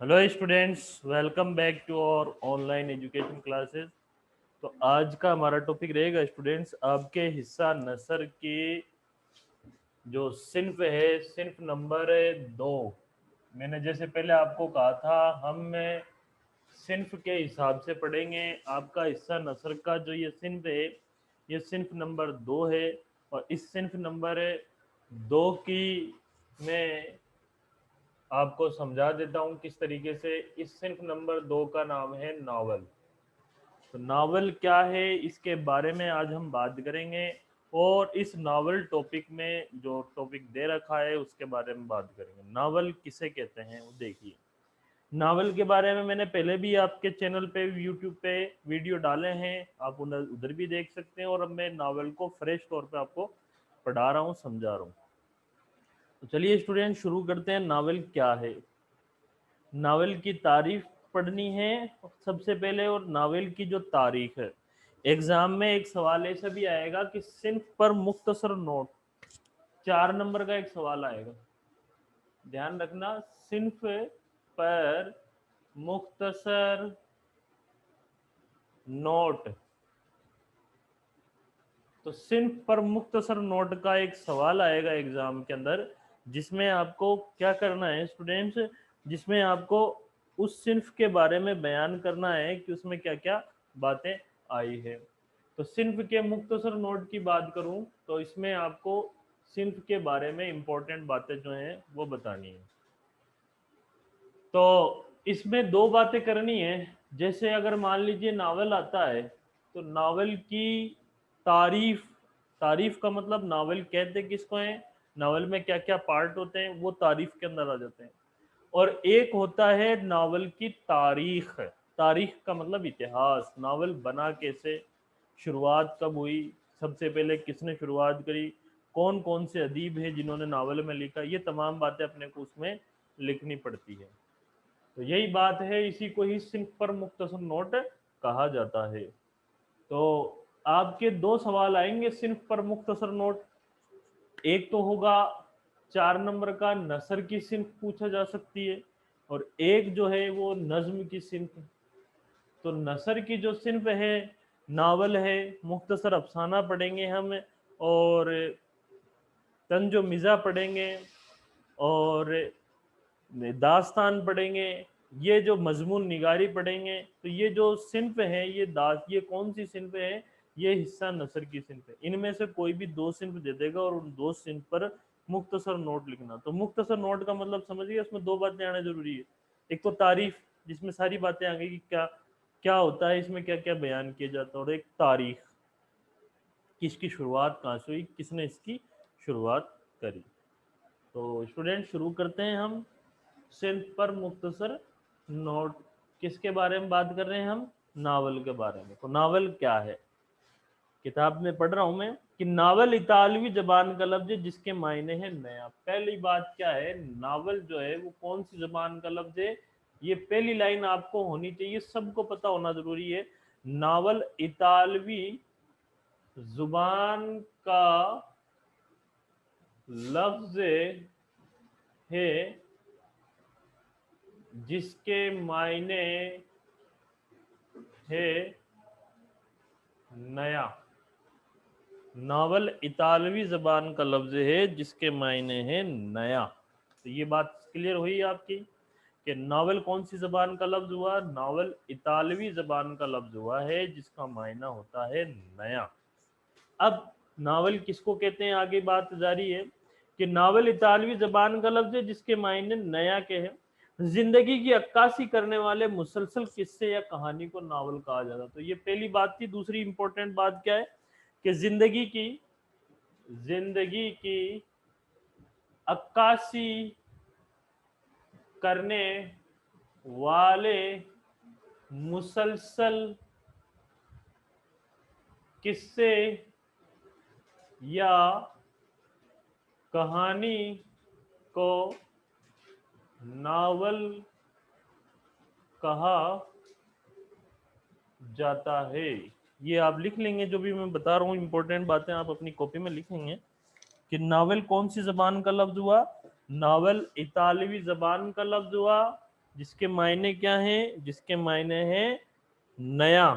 Hello students, welcome back to our online education classes. तो आज का हमारा टॉपिक रहेगा स्टूडेंट्स आपके हिस्सा नसर की जो सिन्फ है, सिन्फ नंबर 2। मैंने जैसे पहले आपको कहा था, हम सिन्फ के हिसाब से पढ़ेंगे। आपका हिस्सा नसर का जो ये सिन्फ है, ये सिन्फ नंबर 2 है। और इस सिन्फ नंबर 2 की मैं आपको समझा देता हूँ किस तरीके से। इस सिन्फ नंबर 2 का नाम है नावल। तो नावल क्या है, इसके बारे में आज हम बात करेंगे। और इस नावल टॉपिक में जो टॉपिक दे रखा है उसके बारे में बात करेंगे। नावल किसे कहते हैं वो देखिए। नावल के बारे में मैंने पहले भी आपके चैनल पे, यूट्यूब पे वीडियो डाले हैं, आप उधर उधर भी देख सकते हैं। और अब मैं नावल को फ्रेश तौर पे आपको पढ़ा रहा हूँ, समझा रहा हूँ। तो चलिए स्टूडेंट शुरू करते हैं। नावल क्या है, नावल की तारीफ पढ़नी है सबसे पहले। और नावल की जो तारीख है, एग्जाम में एक सवाल ऐसा भी आएगा कि सिन्फ पर मुख्तसर नोट, 4 नंबर का एक सवाल आएगा, ध्यान रखना। सिन्फ पर मुख्तसर नोट। तो सिन्फ पर मुख्तसर नोट का एक सवाल आएगा एग्जाम के अंदर, जिसमें आपको क्या करना है स्टूडेंट्स, जिसमें आपको उस सिन्फ के बारे में बयान करना है कि उसमें क्या क्या बातें आई है। तो सिन्फ के मुख्तसर नोट की बात करूं तो इसमें आपको सिन्फ के बारे में इंपॉर्टेंट बातें जो हैं वो बतानी है। तो इसमें दो बातें करनी है। जैसे अगर मान लीजिए नावल आता है, तो नावल की तारीफ, तारीफ का मतलब नावल कहते किसको है, नावल में क्या क्या पार्ट होते हैं वो तारीफ के अंदर आ जाते हैं। और एक होता है नावल की तारीख। तारीख का मतलब इतिहास, नावल बना कैसे, शुरुआत कब हुई, सबसे पहले किसने शुरुआत करी, कौन कौन से अदीब हैं जिन्होंने नावल में लिखा, ये तमाम बातें अपने को उसमें लिखनी पड़ती है। तो यही बात है, इसी को ही सिन्फ पर मुख्तसर नोट कहा जाता है। तो आपके दो सवाल आएंगे सिन्फ पर मुख्तसर नोट। एक तो होगा 4 नंबर का, नसर की सिन्फ पूछा जा सकती है। और एक जो है वो नज्म की सिन्फ। तो नसर की जो सिन्फ है, नावल है, मुख्तसर अफसाना पढ़ेंगे हम, और तंजो मिज़ा पढ़ेंगे, और दास्तान पढ़ेंगे, ये जो मजमून निगारी पढ़ेंगे। तो ये जो सिन्फ है, ये कौन सी सिन्फ है, ये हिस्सा नसर की सिन्फ है। इनमें से कोई भी दो सिन्फ दे देगा और उन दो सिन्फ पर मुख्तसर नोट लिखना। तो मुख्तसर नोट का मतलब समझिए, उसमें दो बातें आना जरूरी है। एक तो तारीफ, जिसमें सारी बातें आ गई कि क्या क्या होता है, इसमें क्या क्या बयान किया जाता है। और एक तारीख, किसकी शुरुआत कहाँ से हुई, किसने इसकी शुरुआत करी। तो स्टूडेंट शुरू करते हैं हम। सिर्फ पर मुख्तसर नोट, किसके बारे में बात कर रहे हैं हम, नावल के बारे में। तो नावल क्या है, किताब में पढ़ रहा हूं मैं कि नावल इतालवी जबान का लफ्ज है जिसके मायने हैं नया। पहली बात क्या है, नावल जो है वो कौन सी जबान का लफ्ज है, ये पहली लाइन आपको होनी चाहिए, सबको पता होना जरूरी है। नावल इतालवी जुबान का लफ्ज है जिसके मायने है नया। नावल इतालवी जबान का लफ्ज है जिसके मायने है नया। तो ये बात क्लियर हुई आपकी कि नावल कौन सी जबान का लफ्ज हुआ, नावल इतालवी जबान का लफ्ज हुआ है जिसका मायना होता है नया। अब नावल किसको कहते हैं, आगे बात जारी है कि नावल इतालवी जबान का लफ्ज है जिसके मायने नया के हैं। जिंदगी की अक्कासी करने वाले मुसलसल किस्से या कहानी को नावल कहा जाता। तो ये पहली बात थी। दूसरी इंपॉर्टेंट बात क्या है कि जिंदगी की अक्कासी करने वाले मुसलसल किस्से या कहानी को नावल कहा जाता है। ये आप लिख लेंगे, जो भी मैं बता रहा हूँ इंपॉर्टेंट बातें आप अपनी कॉपी में लिखेंगे कि नावल कौन सी जबान का लफ्ज हुआ, नावल इतालवी जबान का लफ्ज हुआ। जिसके मायने क्या हैं, जिसके मायने हैं नया।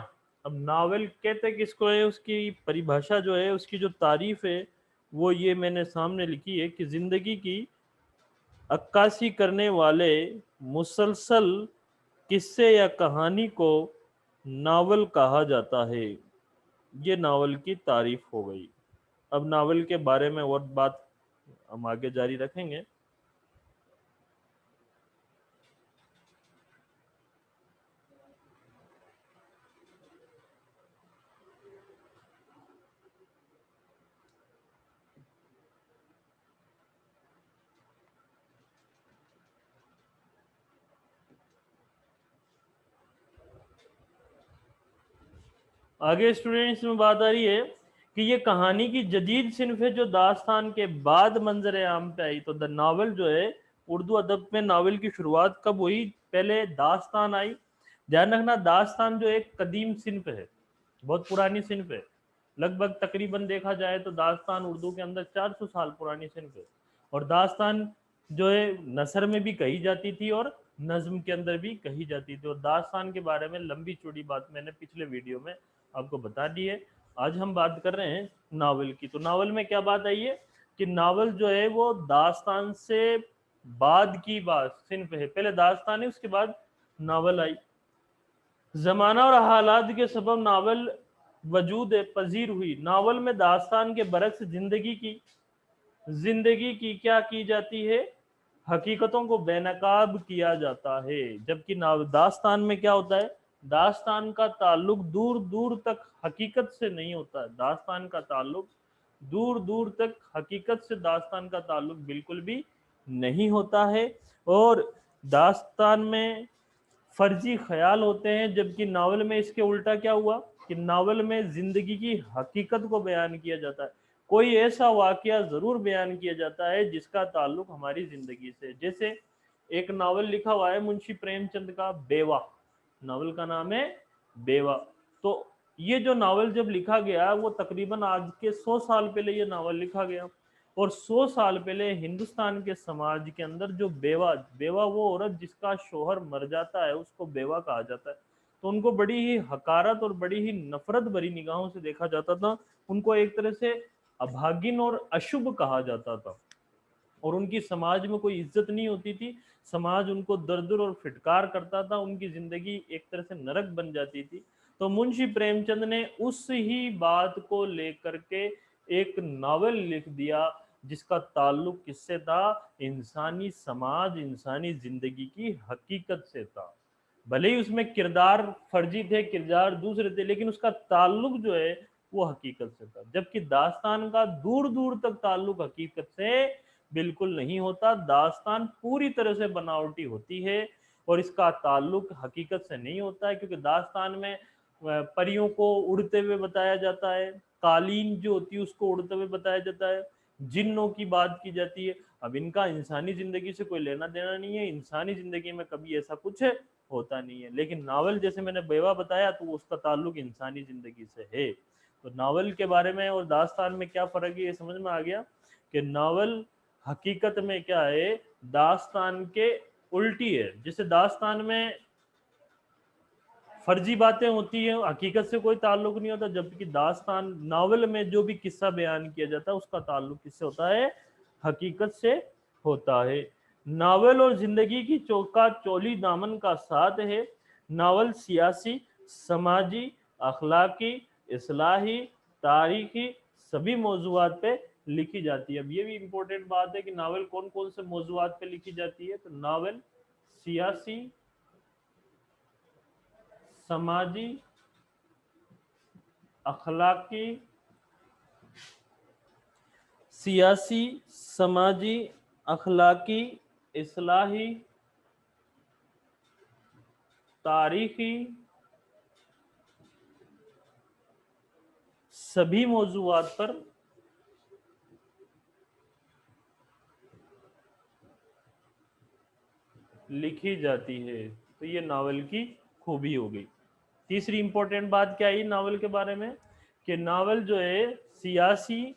अब नावल कहते किसको है, उसकी परिभाषा जो है, उसकी जो तारीफ है वो ये मैंने सामने लिखी है कि जिंदगी की अक्कासी करने वाले मुसलसल किस्से या कहानी को नावल कहा जाता है। ये नावल की तारीफ हो गई। अब नावल के बारे में और बात हम आगे जारी रखेंगे। आगे स्टूडेंट्स में बात आ रही है कि ये कहानी की जदीद सिन्फ है जो दास्तान के बाद मंजर आम पे आई। तो द नावल जो है, उर्दू अदब में नावल की शुरुआत कब हुई? पहले दास्तान आई। ध्यान रखना, दास्तान जो एक कदीम सिन्फ है, बहुत पुरानी सिन्फ है। लगभग तकरीबन देखा जाए तो दास्तान उर्दू के अंदर 400 साल पुरानी सिन्फ है। और दास्तान जो है नसर में भी कही जाती थी और नज्म के अंदर भी कही जाती थी। और दास्तान के बारे में लंबी चौड़ी बात मैंने पिछले वीडियो में आपको बता दी है। आज हम बात कर रहे हैं नावल की। तो नावल में क्या बात आई है कि नावल जो है वो दास्तान से बाद की बात सिन्फ है। पहले दास्तान है, उसके बाद नावल आई। जमाना और हालात के सबब नावल वजूद पजीर हुई। नावल में दास्तान के बरक्स जिंदगी की क्या की जाती है, हकीकतों को बेनकाब किया जाता है। जबकि दास्तान में क्या होता है, दास्तान का ताल्लुक दूर दूर तक हकीकत से नहीं होता है। दास्तान का ताल्लुक दूर दूर तक हकीकत से दास्तान का ताल्लुक बिल्कुल भी नहीं होता है। और दास्तान में फर्जी ख्याल होते हैं, जबकि नावल में इसके उल्टा क्या हुआ कि नावल में जिंदगी की हकीकत को बयान किया जाता है। कोई ऐसा वाकया जरूर बयान किया जाता है जिसका ताल्लुक हमारी जिंदगी से। जैसे एक नावल लिखा हुआ है मुंशी प्रेमचंद का, बेवा। नावल का नाम है बेवा। तो ये जो नावल जब लिखा गया वो तकरीबन आज के 100 साल पहले ये नावल लिखा गया। और 100 साल पहले हिंदुस्तान के समाज के अंदर जो बेवा बेवा वो औरत जिसका शोहर मर जाता है उसको बेवा कहा जाता है। तो उनको बड़ी ही हकारत और बड़ी ही नफरत भरी निगाहों से देखा जाता था। उनको एक तरह से अभागिन और अशुभ कहा जाता था और उनकी समाज में कोई इज्जत नहीं होती थी। समाज उनको दर दर और फिटकार करता था, उनकी जिंदगी एक तरह से नरक बन जाती थी। तो मुंशी प्रेमचंद ने उस ही बात को लेकर के एक नावल लिख दिया जिसका ताल्लुक किससे था, इंसानी समाज, इंसानी जिंदगी की हकीकत से था। भले ही उसमें किरदार फर्जी थे, किरदार दूसरे थे, लेकिन उसका ताल्लुक जो है वो हकीकत से था। जबकि दास्तान का दूर दूर तक ताल्लुक हकीकत से बिल्कुल नहीं होता। दास्तान पूरी तरह से बनावटी होती है और इसका ताल्लुक हकीकत से नहीं होता है, क्योंकि दास्तान में परियों को उड़ते हुए बताया जाता है, कालीन जो होती है उसको उड़ते हुए बताया जाता है, जिन्नों की बात की जाती है। अब इनका इंसानी जिंदगी से कोई लेना देना नहीं है, इंसानी जिंदगी में कभी ऐसा कुछ होता नहीं है। लेकिन नावल जैसे मैंने बेवा बताया तो उसका ताल्लुक इंसानी जिंदगी से है। तो नावल के बारे में और दास्तान में क्या फर्क है ये समझ में आ गया कि नावल हकीकत में क्या है, दास्तान के उल्टी है। जैसे दास्तान में फर्जी बातें होती हैं, हकीकत से कोई ताल्लुक नहीं होता, जबकि दास्तान नावल में जो भी किस्सा बयान किया जाता है उसका ताल्लुक किससे होता है, हकीकत से होता है। नावल और जिंदगी की चौका चौली दामन का साथ है। नावल सियासी, समाजी, अखलाकी, इस्लाही, तारीखी सभी मौजुआत पे लिखी जाती है। अब ये भी इम्पोर्टेंट बात है कि नावल कौन कौन से मौजुआत पे लिखी जाती है। तो नावल सियासी, समाजी, अखलाकी, सियासी, समाजी, अखलाकी, इस्लाही, तारीखी सभी मौजुआत पर लिखी जाती है। तो ये नावल की खूबी हो गई। तीसरी इंपॉर्टेंट बात क्या है नावल के बारे में कि नावल जो है सियासी,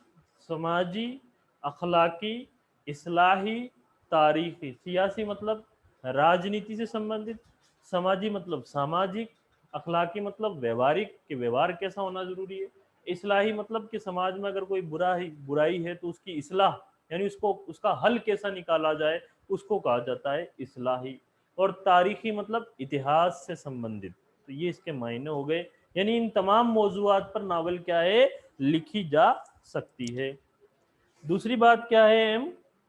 समाजी, अखलाकी, इस्लाही, तारीखी। सियासी मतलब राजनीति से संबंधित, समाजी मतलब सामाजिक, अखलाकी मतलब व्यवहारिक कि व्यवहार कैसा होना जरूरी है, इस्लाही मतलब कि समाज में अगर कोई बुराई है तो उसकी इस्लाह यानी उसको उसका हल कैसा निकाला जाए उसको कहा जाता है इस्लाही। और तारीखी मतलब इतिहास से संबंधित। तो ये इसके मायने हो गए, यानी इन तमाम मौजूआत पर नावल क्या है, लिखी जा सकती है। दूसरी बात क्या है एम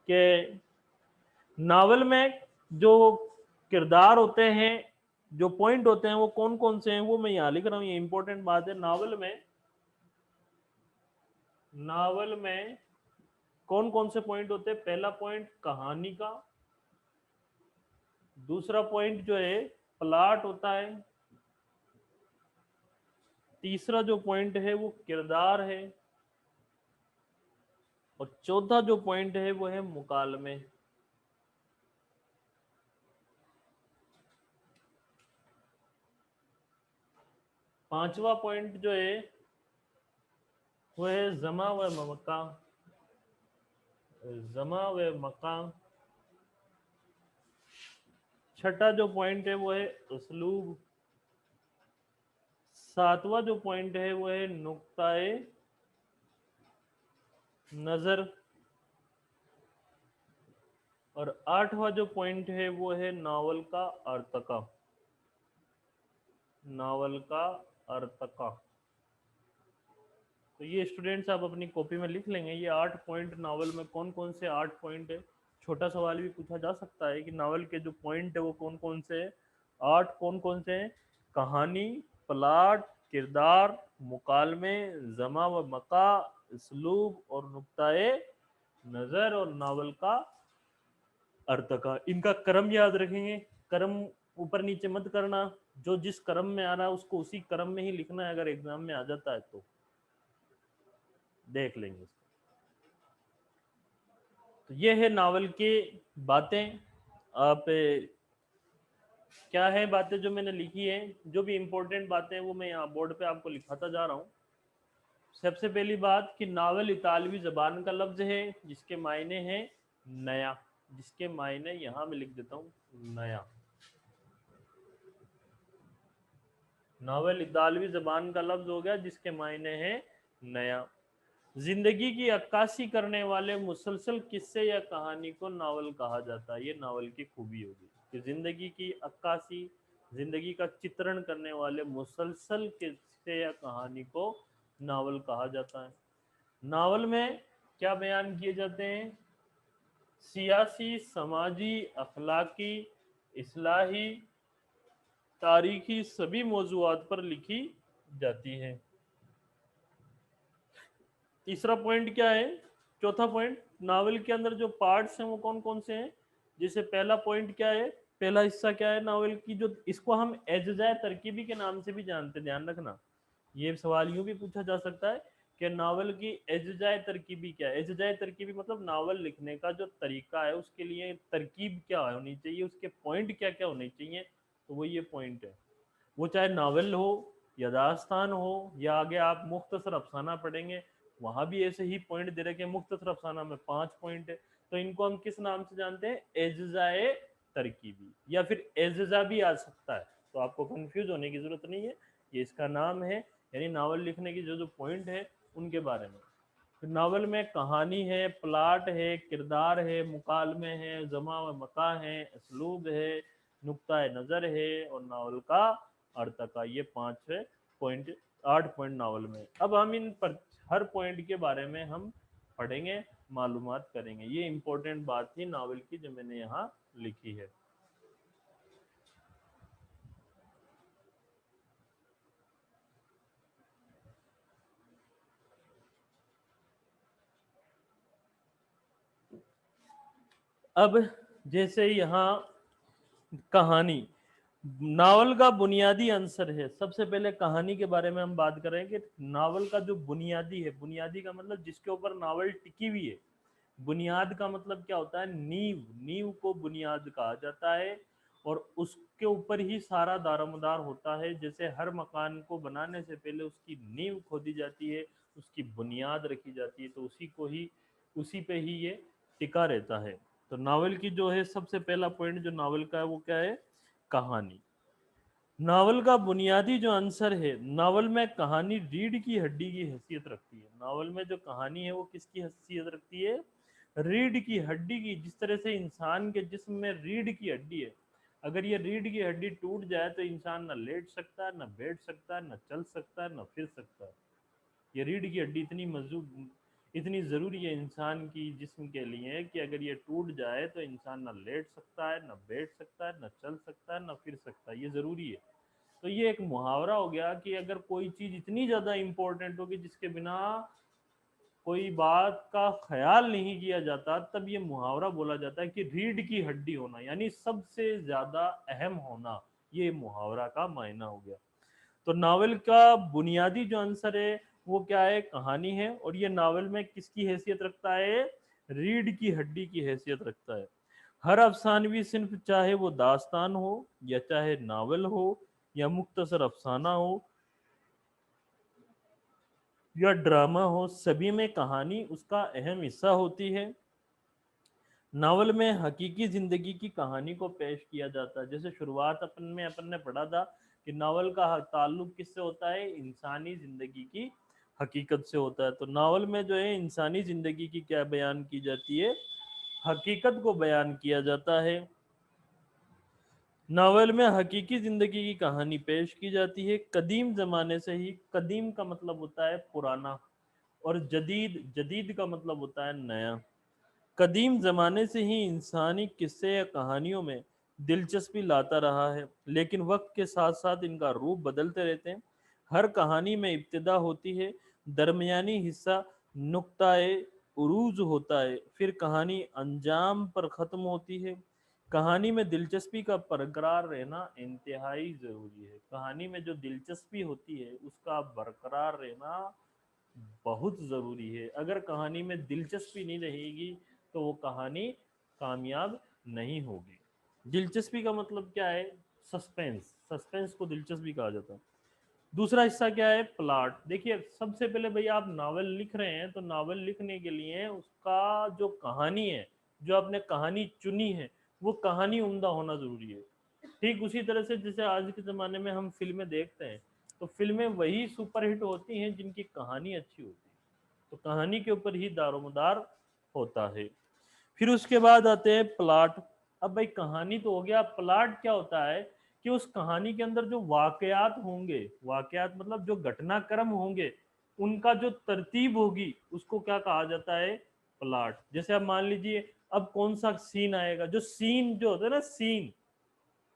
कि नावल में जो किरदार होते हैं, जो पॉइंट होते हैं वो कौन कौन से हैं वो मैं यहां लिख रहा हूं, ये इंपॉर्टेंट बात है। नावल में कौन कौन से पॉइंट होते हैं? पहला पॉइंट कहानी का, दूसरा पॉइंट जो है प्लॉट होता है, तीसरा जो पॉइंट है वो किरदार है, और चौथा जो पॉइंट है वो है मुकालमे। पांचवा पॉइंट जो है वो है जमा व मका, जमा व मका। छठा जो पॉइंट है वो है उसलूब। सातवां जो पॉइंट है वो है नुक्ताए नजर। और आठवां जो पॉइंट है वो है नावल का अर्तका, नावल का अर्तका। तो ये स्टूडेंट्स आप अपनी कॉपी में लिख लेंगे, ये 8 पॉइंट नावल में कौन कौन से 8 पॉइंट है। छोटा सवाल भी पूछा जा सकता है कि नावल के जो पॉइंट है वो कौन कौन से हैं। 8 कौन कौन से हैं? कहानी, प्लाट, किरदार, मुकालमे, जमा व मका, इसलूब और नुक्ताए नजर और नावल का अर्थ का। इनका क्रम याद रखेंगे, क्रम ऊपर नीचे मत करना, जो जिस क्रम में आ रहा है उसको उसी क्रम में ही लिखना है, अगर एग्जाम में आ जाता है तो देख लेंगे। तो ये है नावल की बातें। आप क्या है बातें जो मैंने लिखी है, जो भी इंपॉर्टेंट बातें हैं वो मैं यहाँ बोर्ड पे आपको लिखाता जा रहा हूँ। सबसे पहली बात कि नावल इतालवी जबान का लफ्ज है जिसके मायने हैं नया, जिसके मायने यहाँ मैं लिख देता हूँ नया। नावल इतालवी जबान का लफ्ज हो गया जिसके मायने हैं नया। जिंदगी की अक्कासी करने वाले मुसलसल किस्से या कहानी को नावल कहा जाता है। ये नावल की खूबी होगी कि जिंदगी की अक्कासी, जिंदगी का चित्रण करने वाले मुसलसल किस्से या कहानी को नावल कहा जाता है। नावल में क्या बयान किए जाते हैं? सियासी, समाजी, अखलाकी, इस्लाही, तारीखी सभी मौजूआत पर लिखी जाती है। तीसरा पॉइंट क्या है? चौथा पॉइंट, नावल के अंदर जो पार्ट्स हैं वो कौन कौन से हैं? जैसे पहला पॉइंट क्या है, पहला हिस्सा क्या है नावल की, जो इसको हम एजजाए तरकीबी के नाम से भी जानते हैं, ध्यान रखना। ये सवाल यूं भी पूछा जा सकता है कि नावल की एजजाए तरकीबी क्या है। एजजाए तरकीबी मतलब नावल लिखने का जो तरीका है उसके लिए तरकीब क्या होनी चाहिए, उसके पॉइंट क्या क्या होने चाहिए, तो वो ये पॉइंट है। वो चाहे नावल हो या दास्तान हो या आगे आप मुख्तसर अफसाना पढ़ेंगे वहां भी ऐसे ही पॉइंट दे रखे हैं। मुख्तसर अफसाना में 5 पॉइंट है, तो इनको हम किस नाम से जानते हैं? एजाए तरकीबी, या फिर एजा भी आ सकता है, तो आपको कंफ्यूज होने की जरूरत नहीं है, ये इसका नाम है। यानी नावल लिखने की जो जो पॉइंट है उनके बारे में। फिर नावल में कहानी है, प्लाट है, किरदार है, मुकालमे है, जमा व मका है, असलूब है, नुक्ता नज़र है और नावल का अर्थ का। ये 5 पॉइंट, 8 पॉइंट नावल में। अब हम इन पर हर पॉइंट के बारे में हम पढ़ेंगे, मालूमात करेंगे। ये इंपॉर्टेंट बात थी नावल की जो मैंने यहाँ लिखी है। अब जैसे यहाँ कहानी नावल का बुनियादी अंसर है। सबसे पहले कहानी के बारे में हम बात करेंगे। नावल का जो बुनियादी है, बुनियादी का मतलब जिसके ऊपर नावल टिकी हुई है। बुनियाद का मतलब क्या होता है? नींव, नींव को बुनियाद कहा जाता है और उसके ऊपर ही सारा दारोमदार होता है। जैसे हर मकान को बनाने से पहले उसकी नींव खोदी जाती है, उसकी बुनियाद रखी जाती है, तो उसी को ही, उसी पे ही ये टिका रहता है। तो नावल की जो है सबसे पहला पॉइंट जो नावल का है वो क्या है, कहानी। नावल का बुनियादी जो आंसर है, नावल में कहानी रीढ़ की हड्डी की हैसियत रखती है। नावल में जो कहानी है वो किसकी हैसियत रखती है, रीढ़ की हड्डी की। जिस तरह से इंसान के जिस्म में रीढ़ की हड्डी है, अगर ये रीढ़ की हड्डी टूट जाए तो इंसान ना लेट सकता है, ना बैठ सकता है, ना चल सकता है, ना फिर सकता है। ये रीढ़ की हड्डी इतनी मजबूत, इतनी ज़रूरी है इंसान की जिस्म के लिए कि अगर ये टूट जाए तो इंसान ना लेट सकता है, ना बैठ सकता है, ना चल सकता है, ना फिर सकता है। ये ज़रूरी है। तो ये एक मुहावरा हो गया कि अगर कोई चीज़ इतनी ज़्यादा इम्पोर्टेंट होगी जिसके बिना कोई बात का ख्याल नहीं किया जाता, तब ये मुहावरा बोला जाता है कि रीढ़ की हड्डी होना, यानी सबसे ज़्यादा अहम होना। ये मुहावरा का मायना हो गया। तो नावल का बुनियादी जो आंसर है वो क्या है, कहानी है। और ये नावल में किसकी हैसियत रखता है, रीढ़ की हड्डी की हैसियत रखता है। हर अफसानवी सिर्फ, चाहे वो दास्तान हो या चाहे नावल हो या मुख्तसर अफसाना हो या ड्रामा हो, सभी में कहानी उसका अहम हिस्सा होती है। नावल में हकीकी जिंदगी की कहानी को पेश किया जाता है। जैसे शुरुआत अपन ने पढ़ा था कि नावल का ताल्लुक किससे होता है, इंसानी जिंदगी की हकीकत से होता है। तो नावल में जो है इंसानी जिंदगी की क्या बयान की जाती है, हकीकत को बयान किया जाता है। नावल में हकीकी जिंदगी की कहानी पेश की जाती है कदीम जमाने से ही। कदीम का मतलब होता है पुराना, और जदीद, जदीद का मतलब होता है नया। कदीम जमाने से ही इंसानी किस्से या कहानियों में दिलचस्पी लाता रहा है, लेकिन वक्त के साथ साथ इनका रूप बदलते रहते हैं। हर कहानी में इब्तिदा होती है, दरमियानी हिस्सा नुक्ताए उरूज होता है, फिर कहानी अंजाम पर ख़त्म होती है। कहानी में दिलचस्पी का बरकरार रहना इंतहाई ज़रूरी है। कहानी में जो दिलचस्पी होती है उसका बरकरार रहना बहुत ज़रूरी है। अगर कहानी में दिलचस्पी नहीं रहेगी तो वो कहानी कामयाब नहीं होगी। दिलचस्पी का मतलब क्या है, सस्पेंस। सस्पेंस को दिलचस्पी कहा जाता है। दूसरा हिस्सा क्या है, प्लॉट। देखिए सबसे पहले भैया आप नावल लिख रहे हैं तो नावल लिखने के लिए उसका जो कहानी है, जो आपने कहानी चुनी है, वो कहानी उम्दा होना जरूरी है। ठीक उसी तरह से जैसे आज के ज़माने में हम फिल्में देखते हैं, तो फिल्में वही सुपरहिट होती हैं जिनकी कहानी अच्छी होती है। तो कहानी के ऊपर ही दारोमदार होता है। फिर उसके बाद आते हैं प्लॉट। अब भाई कहानी तो हो गया, प्लॉट क्या होता है कि उस कहानी के अंदर जो वाकयात होंगे, वाकयात मतलब जो घटनाक्रम होंगे, उनका जो तरतीब होगी उसको क्या कहा जाता है, प्लॉट। जैसे आप मान लीजिए अब कौन सा सीन आएगा, जो सीन जो होता है ना, सीन,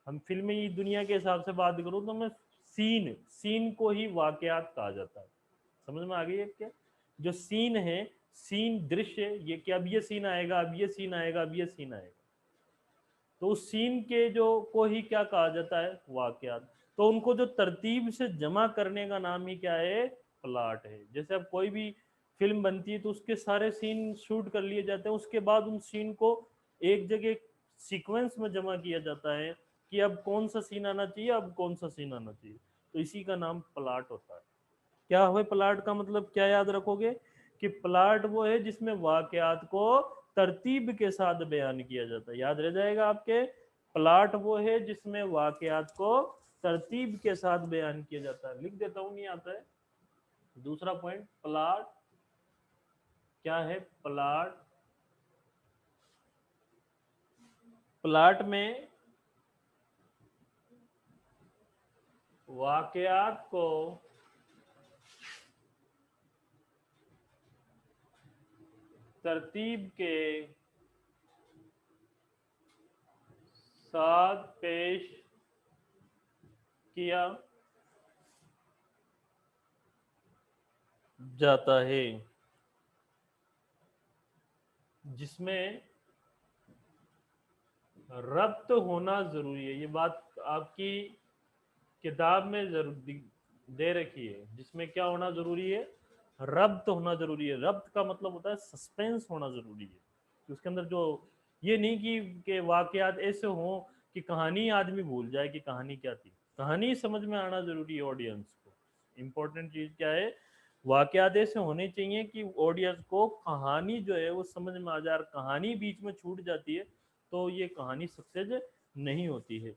हम फिल्मी दुनिया के हिसाब से बात करूं तो मैं सीन, सीन को ही वाकयात कहा जाता है। समझ में आ गई है क्या, जो सीन है, सीन दृश्य, ये कि अब ये सीन आएगा, अब ये सीन आएगा, अब ये सीन आएगा, तो उस सीन के जो को ही क्या कहा जाता है, वाकयात। तो उनको जो तरतीब से जमा करने का नाम ही क्या है, प्लॉट है। जैसे अब कोई भी फिल्म बनती है तो उसके सारे सीन शूट कर लिए जाते हैं, उसके बाद उन सीन को एक जगह सीक्वेंस में जमा किया जाता है कि अब कौन सा सीन आना चाहिए, अब कौन सा सीन आना चाहिए। तो इसी का नाम प्लॉट होता है। क्या है प्लाट का मतलब, क्या याद रखोगे कि प्लाट वो है जिसमें वाकयात को तरतीब के साथ बयान किया जाता है। याद रह जाएगा आपके, प्लाट वो है जिसमें वाकयात को तरतीब के साथ बयान किया जाता है। लिख देता हूं, नहीं आता है। दूसरा पॉइंट, प्लाट क्या है, प्लाट, प्लाट में वाकयात को तरतीब के साथ पेश किया जाता है, जिसमें रब्त होना जरूरी है। ये बात आपकी किताब में जरूर दे रखी है, जिसमें क्या होना जरूरी है, रब्त होना जरूरी है। रब्त का मतलब होता है सस्पेंस होना जरूरी है, कि उसके अंदर जो, ये नहीं कि वाकयात ऐसे हों कि कहानी आदमी भूल जाए कि कहानी क्या थी। कहानी समझ में आना जरूरी है ऑडियंस को। इंपॉर्टेंट चीज क्या है, वाकयात ऐसे होने चाहिए कि ऑडियंस को कहानी जो है वो समझ में आ जाए। कहानी बीच में छूट जाती है तो ये कहानी सक्सेस नहीं होती है।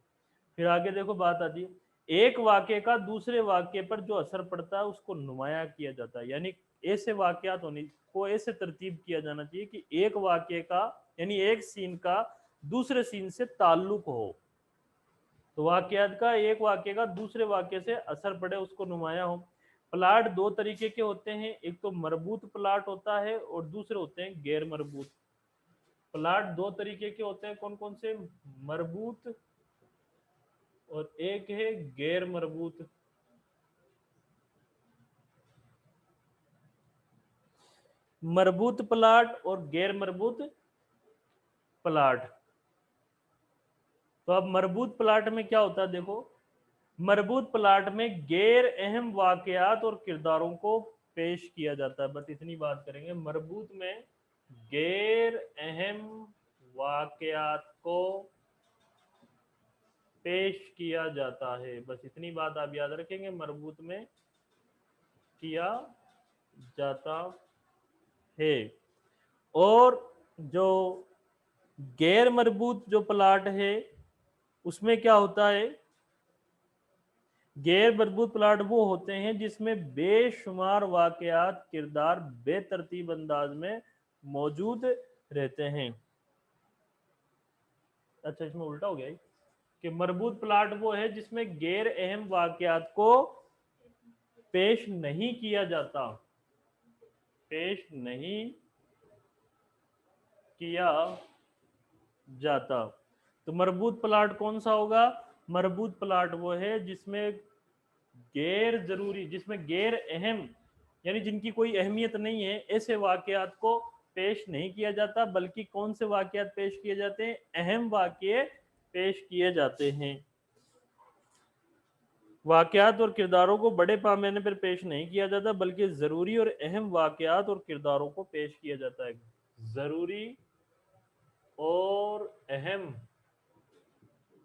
फिर आगे देखो बात आती है, एक वाक्य का दूसरे वाक्य पर जो असर पड़ता है उसको नुमाया किया जाता है। यानी ऐसे वाक्यात होने को ऐसे तरतीब किया जाना चाहिए कि एक वाक्य का यानी एक सीन का दूसरे सीन से ताल्लुक हो। तो वाक्यात का एक वाक्य का दूसरे वाक्य से असर पड़े, उसको नुमाया हो। प्लाट दो तरीके के होते हैं, एक तो मरबूत प्लाट होता है और दूसरे होते हैं गैर मरबूत प्लाट। दो तरीके के होते हैं, कौन कौन से? मरबूत और एक है गैर मरबूत। मरबूत प्लाट और गैर मरबूत प्लाट। तो अब मरबूत प्लाट में क्या होता है देखो, मरबूत प्लाट में गैर अहम वाकयात और किरदारों को पेश किया जाता है। बस इतनी बात करेंगे, मरबूत में गैर अहम वाकयात को पेश किया जाता है। बस इतनी बात आप याद रखेंगे, मरबूत में किया जाता है। और जो गैर मरबूत जो प्लाट है उसमें क्या होता है, गैर मरबूत प्लाट वो होते हैं जिसमें बेशुमार वाकयात किरदार बेतरतीब अंदाज में मौजूद रहते हैं। अच्छा, इसमें उल्टा हो गया कि मरबूत प्लाट वो है जिसमें गैर अहम वाकयात को पेश नहीं किया जाता, पेश नहीं किया जाता। तो मरबूत प्लाट कौन सा होगा? मरबूत प्लाट वो है जिसमें गैर जरूरी, जिसमें गैर अहम यानी जिनकी कोई अहमियत नहीं है ऐसे वाकयात को पेश नहीं किया जाता, बल्कि कौन से वाकयात पेश किए जाते हैं? अहम वाकये पेश किए जाते हैं। वाकयात और किरदारों को बड़े पैमाने पर पेश नहीं किया जाता, बल्कि जरूरी और अहम वाकयात और किरदारों को पेश किया जाता है। जरूरी और अहम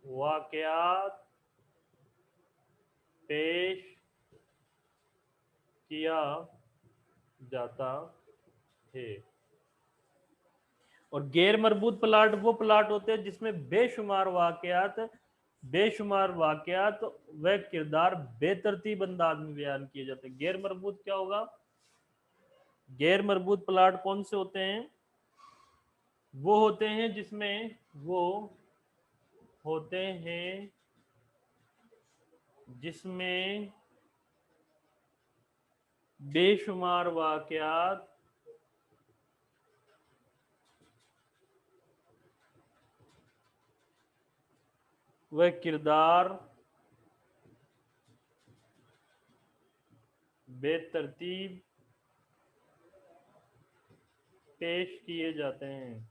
वाकयात पेश किया जाता है। और गैर मरबूत प्लाट वो प्लाट होते हैं जिसमें बेशुमार वाकयात व किरदार बेतरतीब अंदाज में बयान किए जाते हैं। गैर मरबूत क्या होगा? गैर मरबूत प्लाट कौन से होते हैं? वो होते हैं जिसमें वो होते हैं जिसमें बेशुमार वाकयात व किरदार बेतरतीब पेश किए जाते हैं।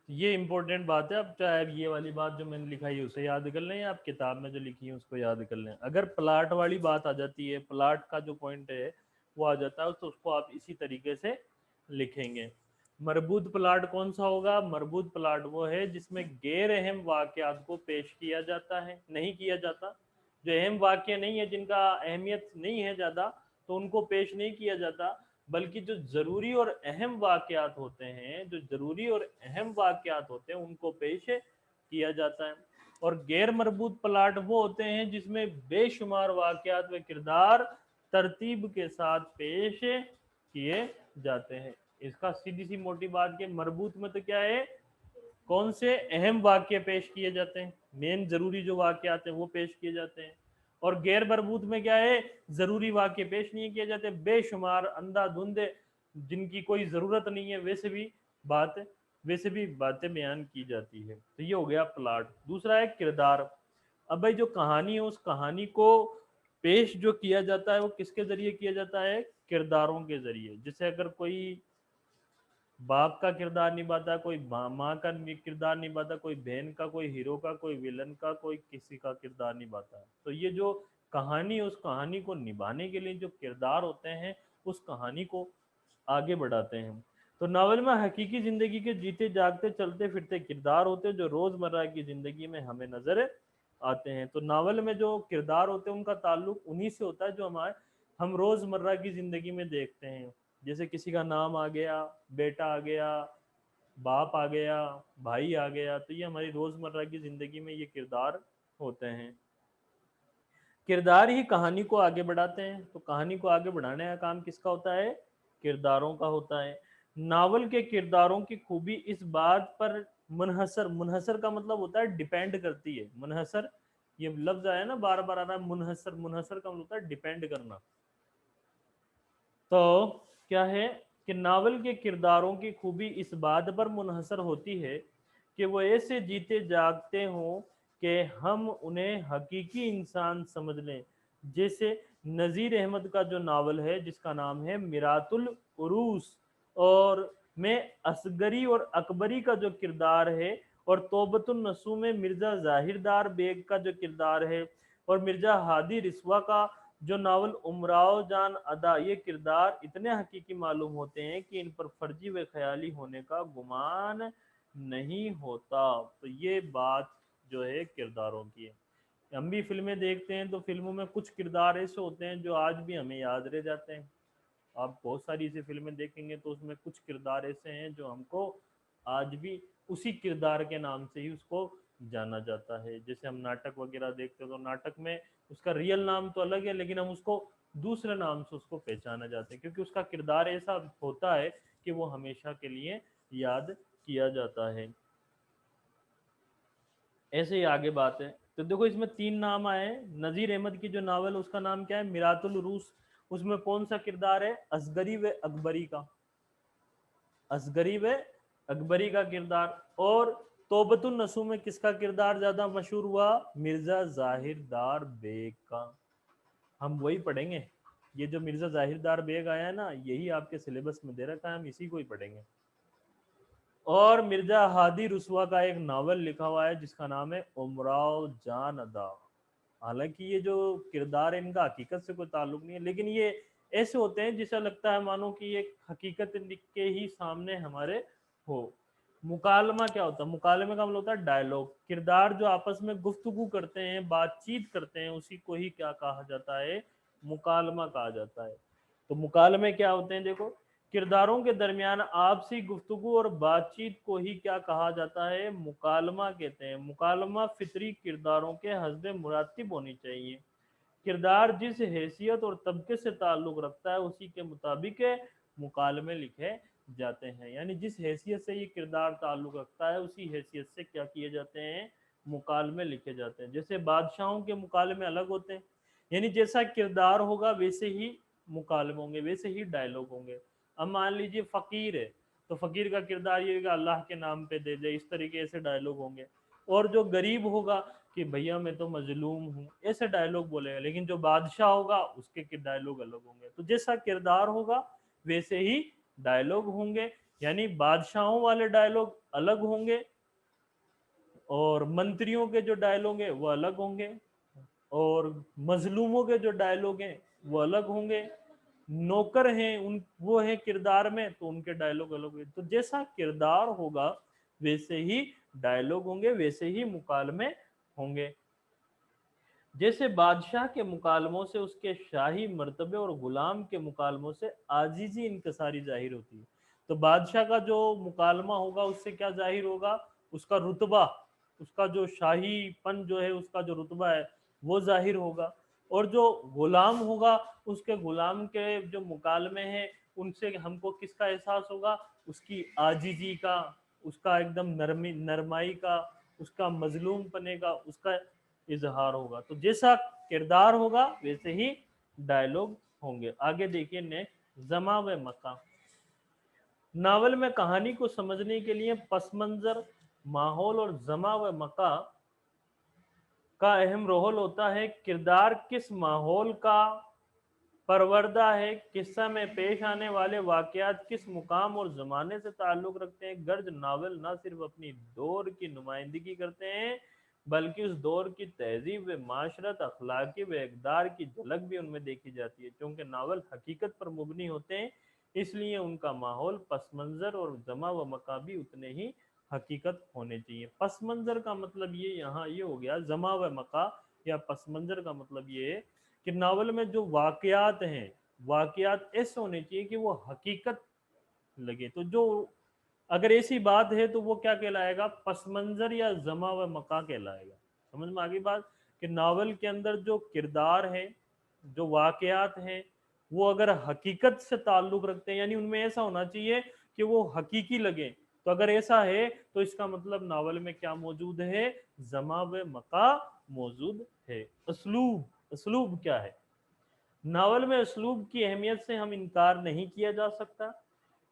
ये इंपॉर्टेंट बात है। अब चाहे ये वाली बात जो मैंने लिखाई है उसे याद कर लें या आप किताब में जो लिखी है उसको याद कर लें। अगर प्लाट वाली बात आ जाती है, प्लाट का जो पॉइंट है वो आ जाता है, तो उसको आप इसी तरीके से लिखेंगे। मरबूत प्लाट कौन सा होगा? मरबूत प्लाट वो है जिसमें गैर अहम वाकयात को पेश किया जाता है, नहीं किया जाता। जो अहम वाक्य नहीं है, जिनका अहमियत नहीं है ज़्यादा, तो उनको पेश नहीं किया जाता, बल्कि जो जरूरी और अहम वाकयात होते हैं, जो जरूरी और अहम वाकयात होते हैं उनको पेश किया जाता है। और गैर मरबूत प्लाट वो होते हैं जिसमें बेशुमार वाकयात व किरदार तरतीब के साथ पेश किए जाते हैं। इसका सीधी सी मोटी बात के मरबूत में तो क्या है, कौन से अहम वाक्य पेश किए जाते हैं, मेन जरूरी जो वाक्य आते हैं वो पेश किए जाते हैं। और गैर मरबूत में क्या है, जरूरी वाक्य पेश नहीं किए जाते, बेशुमार अंधाधुंध जिनकी कोई जरूरत नहीं है वैसे भी बातें बयान की जाती है। तो ये हो गया प्लाट। दूसरा है किरदार। अब भाई जो कहानी है उस कहानी को पेश जो किया जाता है वो किसके जरिए किया जाता है? किरदारों के जरिए। जैसे अगर कोई बाप का किरदार निभाता, कोई माँ का किरदार निभाता, कोई बहन का, कोई हीरो का, कोई विलन का, कोई किसी का किरदार निभाता है, तो ये जो कहानी है उस कहानी को निभाने के लिए जो किरदार होते हैं उस कहानी को आगे बढ़ाते हैं। तो नावल में हकीकी जिंदगी के जीते जागते चलते फिरते किरदार होते हैं जो रोजमर्रा की जिंदगी में हमें नजर आते हैं। तो नावल में जो किरदार होते हैं उनका ताल्लुक उन्हीं से होता है जो हम रोजमर्रा की जिंदगी में देखते हैं। जैसे किसी का नाम आ गया, बेटा आ गया, बाप आ गया, भाई आ गया, तो ये हमारी रोजमर्रा की जिंदगी में ये किरदार होते हैं। किरदार ही कहानी को आगे बढ़ाते हैं। तो कहानी को आगे बढ़ाने का काम किसका होता है? किरदारों का होता है। नावल के किरदारों की खूबी इस बात पर मुनहसर, मुनहसर का मतलब होता है डिपेंड करती है। मुनहसर ये लफ्ज आया ना, बार बार आ रहा है मुनहसर, मुनहसर का मतलब होता है डिपेंड करना। तो क्या है कि नावल के किरदारों की खूबी इस बात पर मुनहसर होती है कि वो ऐसे जीते जागते हों कि हम उन्हें हकीकी इंसान समझ लें। जैसे नज़ीर अहमद का जो नावल है जिसका नाम है मिरातुल उरूस, और में असगरी और अकबरी का जो किरदार है, और तौबतुन नसूह में मिर्ज़ा ज़ाहिरदार बेग का जो किरदार है, और मिर्ज़ा हादी रिस्वा का जो नावल उमराव जान अदा, ये किरदार इतने हकीकी मालूम होते हैं कि इन पर फर्जी व ख्याली होने का गुमान नहीं होता। तो ये बात जो है किरदारों की है। हम भी फिल्में देखते हैं तो फिल्मों में कुछ किरदार ऐसे होते हैं जो आज भी हमें याद रह जाते हैं। आप बहुत सारी ऐसी फिल्में देखेंगे तो उसमें कुछ किरदार ऐसे हैं जो हमको आज भी उसी किरदार के नाम से ही उसको जाना जाता है। जैसे हम नाटक वगैरह देखते हैं तो नाटक में उसका रियल नाम तो अलग है लेकिन हम उसको दूसरे नाम से उसको पहचाना जाते हैं क्योंकि उसका किरदार ऐसा होता है कि वो हमेशा के लिए याद किया जाता है। ऐसे ही आगे बात है। तो देखो इसमें तीन नाम आए हैं। नजीर अहमद की जो नावल उसका नाम क्या है? मिरातुल रूस। उसमें कौन सा किरदार है? असगरी व अकबरी का, असगरी व अकबरी का किरदार। और तौबतुन नसूह में किसका किरदार ज्यादा मशहूर हुआ? मिर्जा जाहिरदार बेग का। हम वही पढ़ेंगे। ये जो मिर्जा जाहिरदार बेग आया है ना, यही आपके सिलेबस में दे रखा है, हम इसी को ही पढ़ेंगे। और मिर्जा हादी रुस्वा का एक नावल लिखा हुआ है जिसका नाम है उमराव जान अदा। हालांकि ये जो किरदार है इनका हकीकत से कोई ताल्लुक नहीं है, लेकिन ये ऐसे होते हैं जिसे लगता है मानो कि ये हकीकत लिख के ही सामने हमारे हो। मुकालमा क्या होता है? मुकालमे का मतलब होता है डायलॉग। किरदार जो आपस में गुफ्तगू करते हैं, बातचीत करते हैं, उसी को ही क्या कहा जाता है? मुकालमा कहा जाता है। तो मुकालमे क्या होते हैं? देखो, किरदारों के दरमियान आपसी गुफ्तगू और बातचीत को ही क्या कहा जाता है? मुकालमा कहते हैं। मुकालमा फितरी किरदारों के हस्ब मुरातिब होनी चाहिए। किरदार जिस हैसियत और तबके से ताल्लुक रखता है उसी के मुताबिक मुकालमे लिखे जाते हैं। यानी जिस हैसियत से ये किरदार ताल्लुक रखता है उसी हैसियत से क्या किए जाते हैं? मुकालमे लिखे जाते हैं। जैसे बादशाहों के मुकालमे अलग होते हैं, यानी जैसा किरदार होगा वैसे ही मुकालमे होंगे, वैसे ही डायलॉग होंगे। अब मान लीजिए फकीर है तो फकीर का किरदार ये होगा अल्लाह के नाम पे दे दे, इस तरीके से डायलॉग होंगे। और जो गरीब होगा कि भैया मैं तो मजलूम हूँ, ऐसे डायलॉग बोलेगा। लेकिन जो बादशाह होगा उसके डायलॉग अलग होंगे। तो जैसा किरदार होगा वैसे ही डायलॉग होंगे। यानी बादशाहों वाले डायलॉग अलग होंगे और मंत्रियों के जो डायलॉग है वो अलग होंगे, और मजलूमों के जो डायलॉग हैं वो अलग होंगे। नौकर हैं उन वो है किरदार में तो उनके डायलॉग अलग होंगे। तो जैसा किरदार होगा वैसे ही डायलॉग होंगे, वैसे ही मुकालमे होंगे। जैसे बादशाह के मुकालमों से उसके शाही मर्तबे और गुलाम के मुकालमों से आजीजी इनकसारी जाहिर होती है। तो बादशाह का जो मुकालमा होगा उससे क्या जाहिर होगा? उसका रुतबा, उसका जो शाहीपन जो है, उसका जो रुतबा है वो जाहिर होगा। और जो गुलाम होगा उसके गुलाम के जो मुकालमे हैं उनसे हमको किसका एहसास होगा? उसकी आजीजी का, उसका एकदम नरमाई का, उसका मजलूम पने का, उसका इजहार होगा। तो जैसा किरदार होगा वैसे ही डायलॉग होंगे। आगे देखिए नेक्स्ट, जमा व मका। नावल में कहानी को समझने के लिए पस मंजर, माहौल और जमा व मका का अहम रोल होता है। किरदार किस माहौल का परवरदा है, किस्सा में पेश आने वाले वाकयात किस मुकाम और जमाने से ताल्लुक रखते हैं। गर्ज नावल न सिर्फ अपनी दौर की नुमाइंदगी करते हैं बल्कि उस दौर की तहजीब व माशरत, अखलाकी व इकदार की झलक भी उनमें देखी जाती है। क्योंकि नावल हकीकत पर मुबनी होते हैं इसलिए उनका माहौल, पस मंजर और जमा व मका भी उतने ही हकीकत होने चाहिए। पस मंजर का मतलब ये यहाँ ये हो गया, जमा व मका या पस मंजर का मतलब ये है कि नावल में जो वाकयात हैं, वाकयात ऐसे होने चाहिए कि वो हकीकत लगे। तो जो अगर ऐसी बात है तो वो क्या कहलाएगा, पस मंजर या जमा व मका कहलाएगा। समझ में आ गई बात, कि नावल के अंदर जो किरदार है, जो वाकयात हैं, वो अगर हकीकत से ताल्लुक रखते हैं, यानी उनमें ऐसा होना चाहिए कि वो हकीकी लगे। तो अगर ऐसा है तो इसका मतलब नावल में क्या मौजूद है, जमा व मका मौजूद है। असलूब, असलूब क्या है, नावल में असलूब की अहमियत से हम इनकार नहीं किया जा सकता।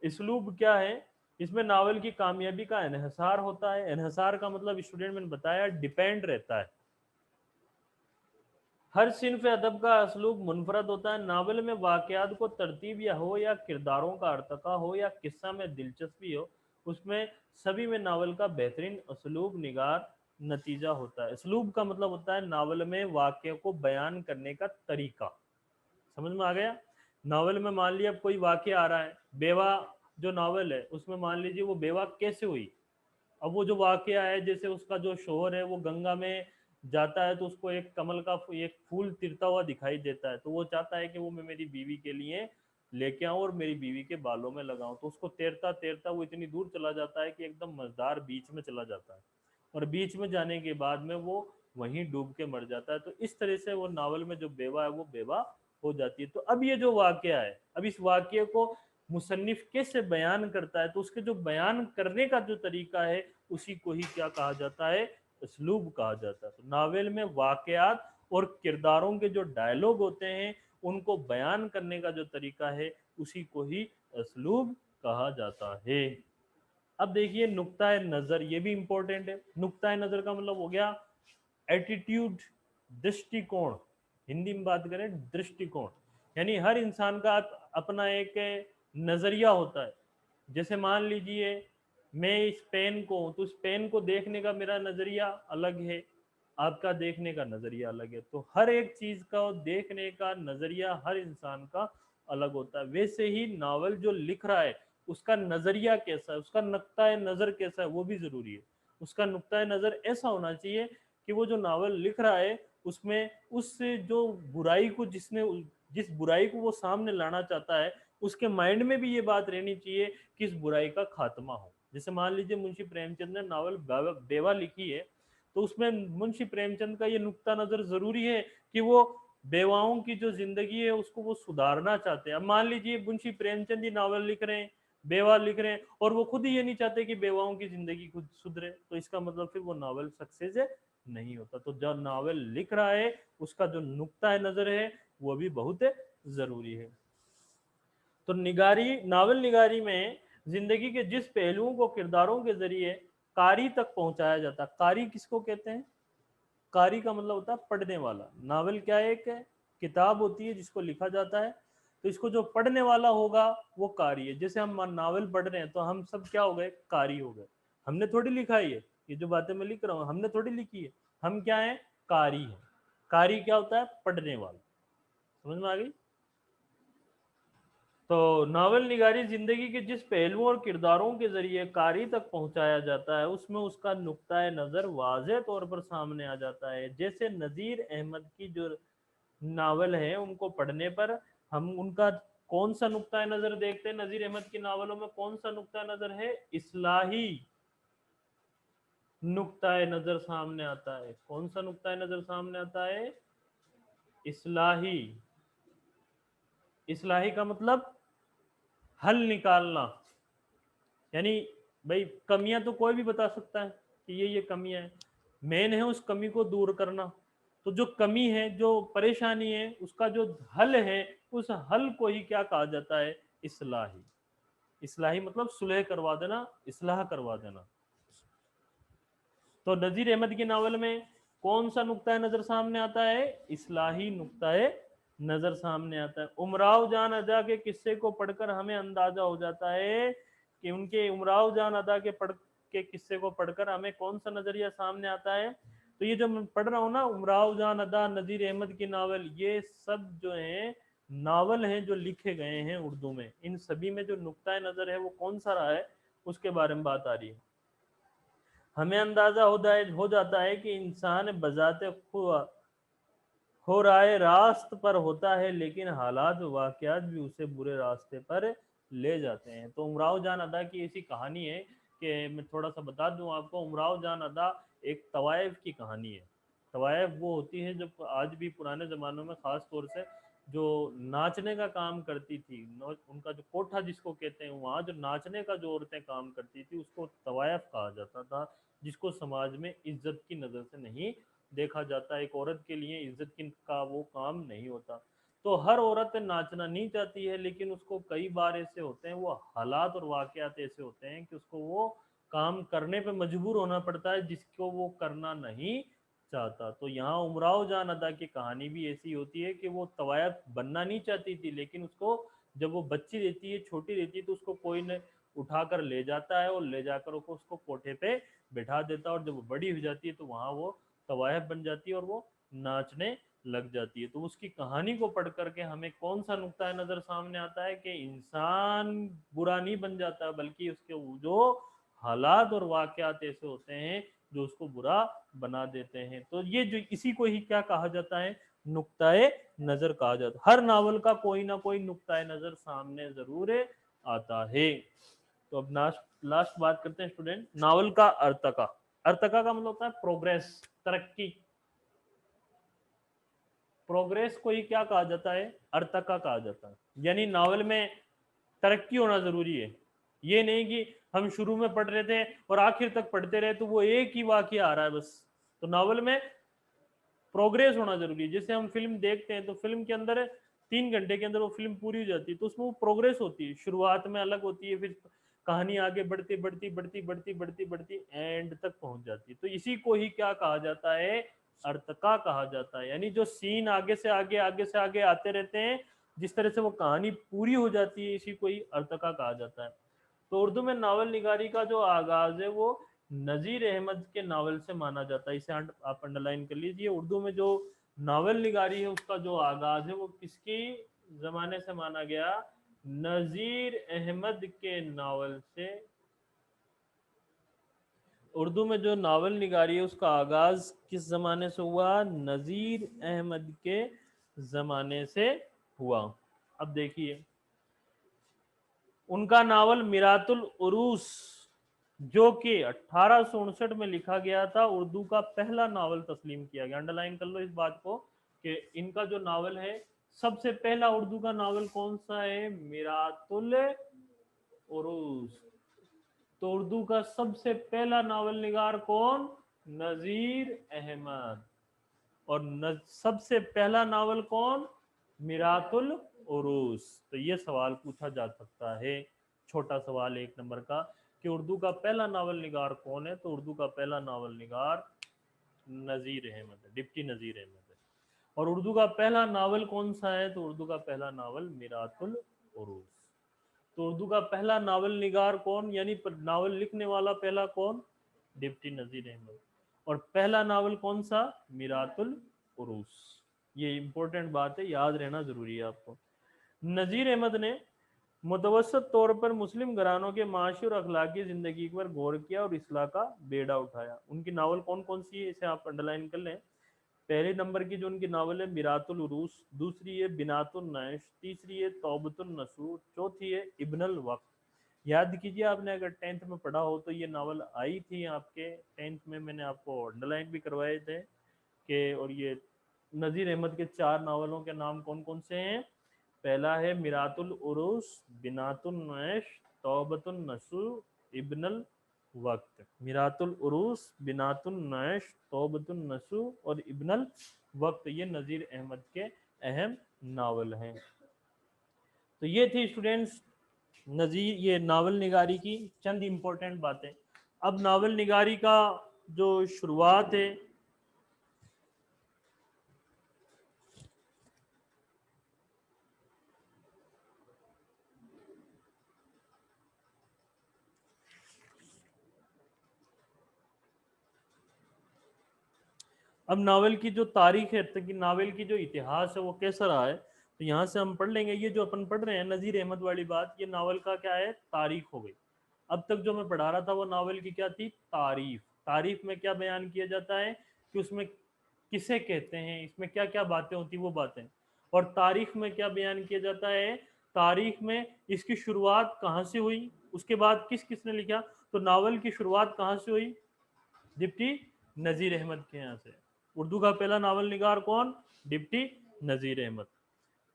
इसलूब क्या है, इसमें नावल की कामयाबी का इन्हिसार होता है। इन्हिसार का मतलब स्टूडेंट मैंने बताया डिपेंड रहता है। हर सिन्फ अदब का असलूब मुनफरद होता है। नावल में वाकयात को तरतीब या हो या किरदारों का अर्तका हो या किस्सा में दिलचस्पी हो, उसमें सभी में नावल का बेहतरीन असलूब निगार नतीजा होता है। असलूब का मतलब होता है नावल में वाक्य को बयान करने का तरीका। समझ में आ गया। नावल में मान लिया कोई वाक्य आ रहा है, बेवा जो नावल है उसमें मान लीजिए वो बेवा कैसे हुई। अब वो जो वाकया है, जैसे उसका जो शोहर है वो गंगा में जाता है तो उसको एक कमल का एक फूल तिरता हुआ दिखाई देता है, तो वो चाहता है कि वो मैं मेरी बीवी के लिए लेके आऊं और मेरी बीवी के बालों में लगाऊं। तो उसको तैरता तैरता वो इतनी दूर चला जाता है कि एकदम मजेदार बीच में चला जाता है, और बीच में जाने के बाद में वो वहीं डूब के मर जाता है। तो इस तरह से वो नावल में जो बेवा है वो बेवा हो जाती है। तो अब ये जो वाकया है, अब इस वाकये को मुसन्निफ कैसे बयान करता है, तो उसके जो बयान करने का जो तरीका है उसी को ही क्या कहा जाता है, असलूब कहा जाता है। तो नावल में वाकयात और किरदारों के जो डायलॉग होते हैं उनको बयान करने का जो तरीका है उसी को ही असलूब कहा जाता है। अब देखिए नुक्ता नजर, ये भी इंपॉर्टेंट है। नुक्ता नजर का मतलब हो गया एटीट्यूड, दृष्टिकोण। हिंदी में बात करें दृष्टिकोण, यानी हर इंसान का अपना एक नजरिया होता है। जैसे मान लीजिए मैं इस पेन को हूं, तो इस पेन को देखने का मेरा नजरिया अलग है, आपका देखने का नजरिया अलग है। तो हर एक चीज का देखने का नजरिया हर इंसान का अलग होता है। वैसे ही नावल जो लिख रहा है उसका नजरिया कैसा है, उसका नुक्ता नजर कैसा है, वो भी जरूरी है। उसका नुक्ता नजर ऐसा होना चाहिए कि वो जो नावल लिख रहा है उसमें उस जो बुराई को जिस बुराई को वो सामने लाना चाहता है उसके माइंड में भी ये बात रहनी चाहिए कि इस बुराई का खात्मा हो। जैसे मान लीजिए मुंशी प्रेमचंद ने नावल बेवा लिखी है, तो उसमें मुंशी प्रेमचंद का ये नुक्ता नजर जरूरी है कि वो बेवाओं की जो जिंदगी है उसको वो सुधारना चाहते हैं। अब मान लीजिए मुंशी प्रेमचंद ही नावल लिख रहे हैं, बेवा लिख रहे हैं, और वो खुद ही ये नहीं चाहते कि बेवाओं की जिंदगी खुद सुधरे, तो इसका मतलब फिर वो नावल सक्सेस है नहीं होता। तो जो नावल लिख रहा है उसका जो नुक्ता नजर है वो भी बहुत जरूरी है। तो निगारी, नावल निगारी में जिंदगी के जिस पहलुओं को किरदारों के जरिए कारी तक पहुंचाया जाता है। कारी किसको कहते हैं, कारी का मतलब होता है पढ़ने वाला। नावल क्या है, एक किताब होती है जिसको लिखा जाता है, तो इसको जो पढ़ने वाला होगा वो कारी है। जैसे हम नावल पढ़ रहे हैं तो हम सब क्या हो गए, कारी हो गए। हमने थोड़ी लिखा है ये जो बातें मैं लिख रहा हूँ हमने थोड़ी लिखी है, हम क्या है, कारी है। कारी क्या होता है, पढ़ने वाला। समझ में आ गई। तो नावल निगारी जिंदगी के जिस पहलुओं और किरदारों के जरिए कारी तक पहुंचाया जाता है उसमें उसका नुक्ता नजर वाज़ेह तौर पर सामने आ जाता है। जैसे नज़ीर अहमद की जो नावल है उनको पढ़ने पर हम उनका कौन सा नुक्ता नजर देखते हैं, नज़ीर अहमद की नावलों में कौन सा नुक्ता नजर है, इस्लाही नुक्ता नजर सामने आता है। कौन सा नुक्ता नजर सामने आता है, इस्लाही। इस्लाही का मतलब हल निकालना, यानी भाई कमियां तो कोई भी बता सकता है कि ये कमियां हैं, मेन है उस कमी को दूर करना। तो जो कमी है, जो परेशानी है, उसका जो हल है, उस हल को ही क्या कहा जाता है, इस्लाही। इस्लाही मतलब सुलह करवा देना, इस्लाह करवा देना। तो नजीर अहमद की नावल में कौन सा नुक्ता नजर सामने आता है, इस्लाही नुक्ता नजर सामने आता है। उमराव जान अदा के किस्से को पढ़कर हमें अंदाजा हो जाता है कि उनके उमराव जान अदा के किस्से को पढ़कर हमें कौन सा नजरिया सामने आता है। तो ये जो मैं पढ़ रहा हूँ ना, उमराव जान अदा, नजीर अहमद की नावल, ये सब जो है नावल हैं जो लिखे गए हैं उर्दू में, इन सभी में जो नुक्ता नजर है वो कौन सा रहा है, उसके बारे में बात आ रही है। हमें अंदाजा हो जाता है कि इंसान बजाते हो राय रास्त पर होता है, लेकिन हालात वाकयात भी उसे बुरे रास्ते पर ले जाते हैं। तो उमराव जान अदा की ऐसी कहानी है कि मैं थोड़ा सा बता दूं आपको। उमराव जान अदा एक तवायफ की कहानी है। तवायफ वो होती है जो आज भी पुराने ज़मानों में ख़ास तौर से जो नाचने का काम करती थी, उनका जो कोठा जिसको कहते हैं, वहाँ जो नाचने का जो औरतें काम करती थी उसको तवायफ कहा जाता था, जिसको समाज में इज्जत की नज़र से नहीं देखा जाता। एक औरत के लिए इज्जत की का वो काम नहीं होता। तो हर औरत नाचना नहीं चाहती है, लेकिन उसको कई बार ऐसे होते हैं, वो हालात और वाकयात ऐसे होते हैं कि उसको वो काम करने पे मजबूर होना पड़ता है जिसको वो करना नहीं चाहता। तो यहाँ उमराव जान अदा की कहानी भी ऐसी होती है कि वो तवायफ बनना नहीं चाहती थी, लेकिन उसको जब वो बच्ची रहती है, छोटी रहती है, तो उसको कोई न उठाकर ले जाता है और ले जाकर उसको कोठे पे बैठा देता है, और जब वो बड़ी हो जाती है तो वहाँ वो तवायफ बन जाती है और वो नाचने लग जाती है। तो उसकी कहानी को पढ़ करके हमें कौन सा नुक्ता नजर सामने आता है कि इंसान बुरा नहीं बन जाता, बल्कि उसके जो हालात और वाकयात ऐसे होते हैं जो उसको बुरा बना देते हैं। तो ये जो इसी को ही क्या कहा जाता है, नुक्ताए नजर कहा जाता है। हर नावल का कोई ना कोई नुक्ताए नजर सामने जरूर आता है। तो अब लास्ट बात करते हैं स्टूडेंट, नावल का अर्तका। अर्तका का मतलब होता है प्रोग्रेस, तरक्की। प्रोग्रेस को ही क्या कहा जाता है, अर्तका कहा जाता है। यानी नावल में तरक्की होना जरूरी है। ये नहीं कि हम शुरू में पढ़ रहे थे और आखिर तक पढ़ते रहे तो वो एक ही वाक्य आ रहा है बस। तो नावल में प्रोग्रेस होना जरूरी है। जैसे हम फिल्म देखते हैं तो फिल्म के अंदर 3 घंटे के अंदर वो फिल्म पूरी हो जाती है, तो उसमें वो प्रोग्रेस होती है। शुरुआत में अलग होती है, फिर कहानी आगे बढ़ती बढ़ती बढ़ती बढ़ती बढ़ती बढ़ती एंड तक पहुंच जाती है। तो इसी को ही क्या कहा जाता है, अर्तका कहा जाता है। यानी जो सीन आगे से आगे आगे से आगे आते रहते हैं, जिस तरह से वो कहानी पूरी हो जाती है, इसी को ही अर्तका कहा जाता है। तो उर्दू में नावल निगारी का जो आगाज है वो नजीर अहमद के नावल से माना जाता है। इसे आप अंडरलाइन कर लीजिए। उर्दू में जो नावल निगारी है उसका जो आगाज है वो किसकी जमाने से माना गया, नजीर अहमद के नावल से। उर्दू में जो नावल निगारी है उसका आगाज किस जमाने से हुआ, नजीर अहमद के जमाने से हुआ। अब देखिए उनका नावल मिरातुल उरूस, जो कि 1859 में लिखा गया था, उर्दू का पहला नावल तस्लीम किया गया। अंडरलाइन कर लो इस बात को कि इनका जो नावल है, सबसे पहला उर्दू का नावल कौन सा है, मिरातुल उरूस। तो उर्दू का सबसे पहला नावल निगार कौन, नजीर अहमद। और सबसे पहला नावल कौन, मिरातुल उरूस। तो ये सवाल पूछा जा सकता है, छोटा सवाल 1 नंबर का, कि उर्दू का पहला नावल निगार कौन है। तो उर्दू का पहला नावल निगार नजीर अहमद है, डिप्टी नजीर अहमद है। और उर्दू का पहला नावल कौन सा है, तो उर्दू का पहला नावल मिरातुल उरूस। तो उर्दू का पहला नावल निगार कौन, यानी नावल लिखने वाला पहला कौन, डिप्टी नजीर अहमद। और पहला नावल कौन सा, मिरातुल उरूस। ये इंपॉर्टेंट बात है, याद रहना जरूरी है आपको। नजीर अहमद ने मुतवसत तौर पर मुस्लिम घरानों के माशी और अखलाकी जिंदगी पर गौर किया और इस्लाह का बेड़ा उठाया। उनकी नावल कौन कौन सी है, इसे आप अंडरलाइन कर लें। पहले नंबर की जो उनकी नावल है मिरातुल उरूस, दूसरी है बिनातुल नैश, तीसरी है तौबतुल नसूर, चौथी है इब्नुल वक्त। याद कीजिए, आपने अगर 10th में पढ़ा हो तो ये नावल आई थी आपके 10th में, मैंने आपको अंडरलाइन भी करवाए थे कि। और ये नज़ीर अहमद के 4 नावलों के नाम कौन कौन से हैं। पहला है मिरातुल उरूस, बिनातुल नैश, तौबतुल नसूर, इब्नुल वक्त। मिरातुल उरूस, बिनातुल नैश, तौबतुल नसूर और इब्नुल वक्त, ये नज़ीर अहमद के अहम नावल हैं। तो ये थी स्टूडेंट्स नजीर, ये नावल निगारी की चंद इम्पोर्टेंट बातें। अब नावल निगारी का जो शुरुआत है, अब नावल की जो तारीख है, कि नावल की जो इतिहास है वो कैसा रहा है। तो यहाँ से हम पढ़ लेंगे, ये जो अपन पढ़ रहे हैं नज़ीर अहमद वाली बात, ये नावल का क्या है, तारीख हो गई। अब तक जो मैं पढ़ा रहा था वो नावल की क्या थी, तारीफ। तारीफ में क्या बयान किया जाता है कि उसमें किसे कहते हैं, इसमें क्या क्या बातें होती वो बातें। और तारीख में क्या बयान किया जाता है, तारीख में इसकी शुरुआत कहाँ से हुई, उसके बाद किस किसने लिखा। तो नावल की शुरुआत कहाँ से हुई, डिप्टी नज़ीर अहमद के यहाँ से। उर्दू का पहला नावल निगार कौन, डिप्टी नज़ीर अहमद।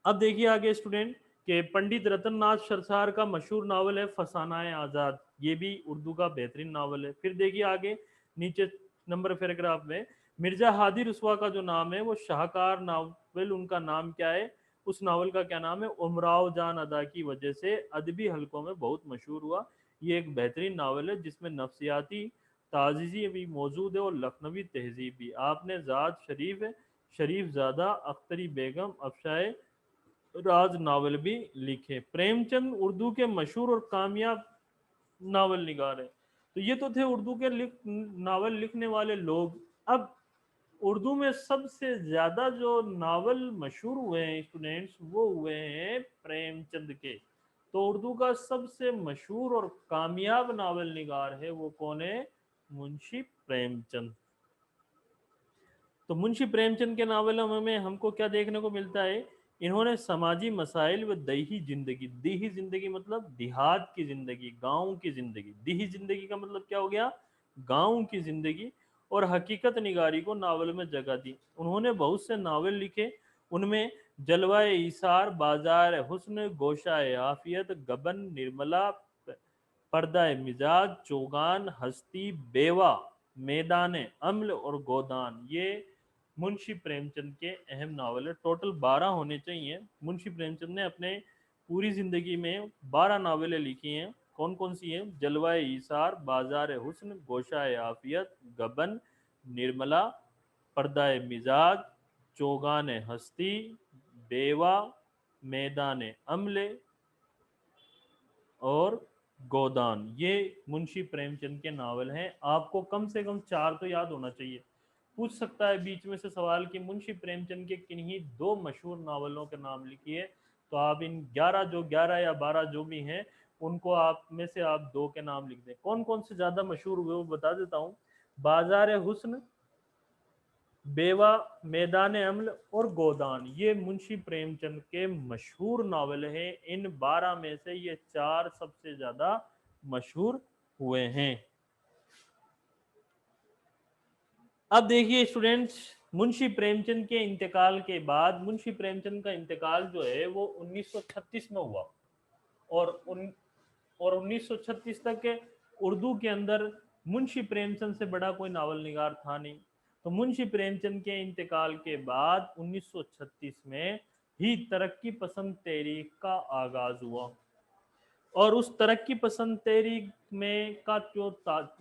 अब देखिए आगे स्टूडेंट के पंडित रतन नाथ सरसार का मशहूर नावल है फसानाए आज़ाद, ये भी उर्दू का बेहतरीन नावल है। फिर देखिए आगे नीचे नंबर पैराग्राफ में मिर्जा हादी रुस्वा का जो नाम है वो शाहकार नावल, उनका नाम क्या है, उस नावल का क्या नाम है, उमराव जान अदा की वजह से अदबी हलकों में बहुत मशहूर हुआ। ये एक बेहतरीन नावल है जिसमें नफ्सियाती ताज़ी भी मौजूद है और लखनवी तहजीब भी। आपने ज़ात शरीफ है, शरीफ ज़ादा अख्तरी बेगम अफशाए राज नावल भी लिखे। प्रेमचंद उर्दू के मशहूर और कामयाब नावल निगार है। तो ये तो थे उर्दू के नावल लिखने वाले लोग। अब उर्दू में सबसे ज्यादा जो नावल मशहूर हुए हैं स्टूडेंट्स, वो हुए हैं प्रेमचंद के। तो उर्दू का सबसे मशहूर और कामयाब नावल निगार है वो कौन है, मुंशी प्रेमचंद। तो मुंशी प्रेमचंद के नावलों में हमको क्या देखने को मिलता है, इन्होंने समाजी मसाइल व दही जिंदगी, दही जिंदगी मतलब देहात की जिंदगी, गांव की जिंदगी, दही जिंदगी का मतलब क्या हो गया, गांव की जिंदगी और हकीकत निगारी को नावल में जगह दी। उन्होंने बहुत से नावल लिखे, उनमें जलवाए ईसार, बाजार हुस्न, गोशाए आफियत, गबन, निर्मला, पर्दा मिजाज, चौगान, हस्ती, बेवा, मैदान अम्ल और गोदान, ये मुंशी प्रेमचंद के अहम नावल है। टोटल 12 होने चाहिए। मुंशी प्रेमचंद ने अपने पूरी जिंदगी में 12 नावलें लिखी हैं। कौन कौन सी हैं, जलवाए ईसार, बाजार हुस्न, गोशाए आफियत, गबन, निर्मला, पर्दा मिजाज, चौगान हस्ती, बेवा, मैदान अम्ल और गोदान, ये मुंशी प्रेमचंद के नावल हैं। आपको कम से कम 4 तो याद होना चाहिए। पूछ सकता है बीच में से सवाल कि मुंशी प्रेमचंद के किन्हीं 2 मशहूर नावलों के नाम लिखिए। तो आप इन 11 या 12 जो भी हैं उनको आप में से आप 2 के नाम लिख दें। कौन कौन से ज्यादा मशहूर हुए वो बता देता हूँ। बाजार हुस्न, बेवा, मैदान अम्ल और गोदान, ये मुंशी प्रेमचंद के मशहूर नावल हैं। इन 12 में से ये 4 सबसे ज्यादा मशहूर हुए हैं। अब देखिए स्टूडेंट्स, मुंशी प्रेमचंद के इंतकाल के बाद, मुंशी प्रेमचंद का इंतकाल जो है वो 1936 में हुआ और 1936 तक उर्दू के अंदर मुंशी प्रेमचंद से बड़ा कोई नावल निगार था नहीं। तो मुंशी प्रेमचंद के इंतकाल के बाद 1936 में ही तरक्की पसंद तहरीक का आगाज हुआ। और उस तरक्की पसंद तहरीक में का जो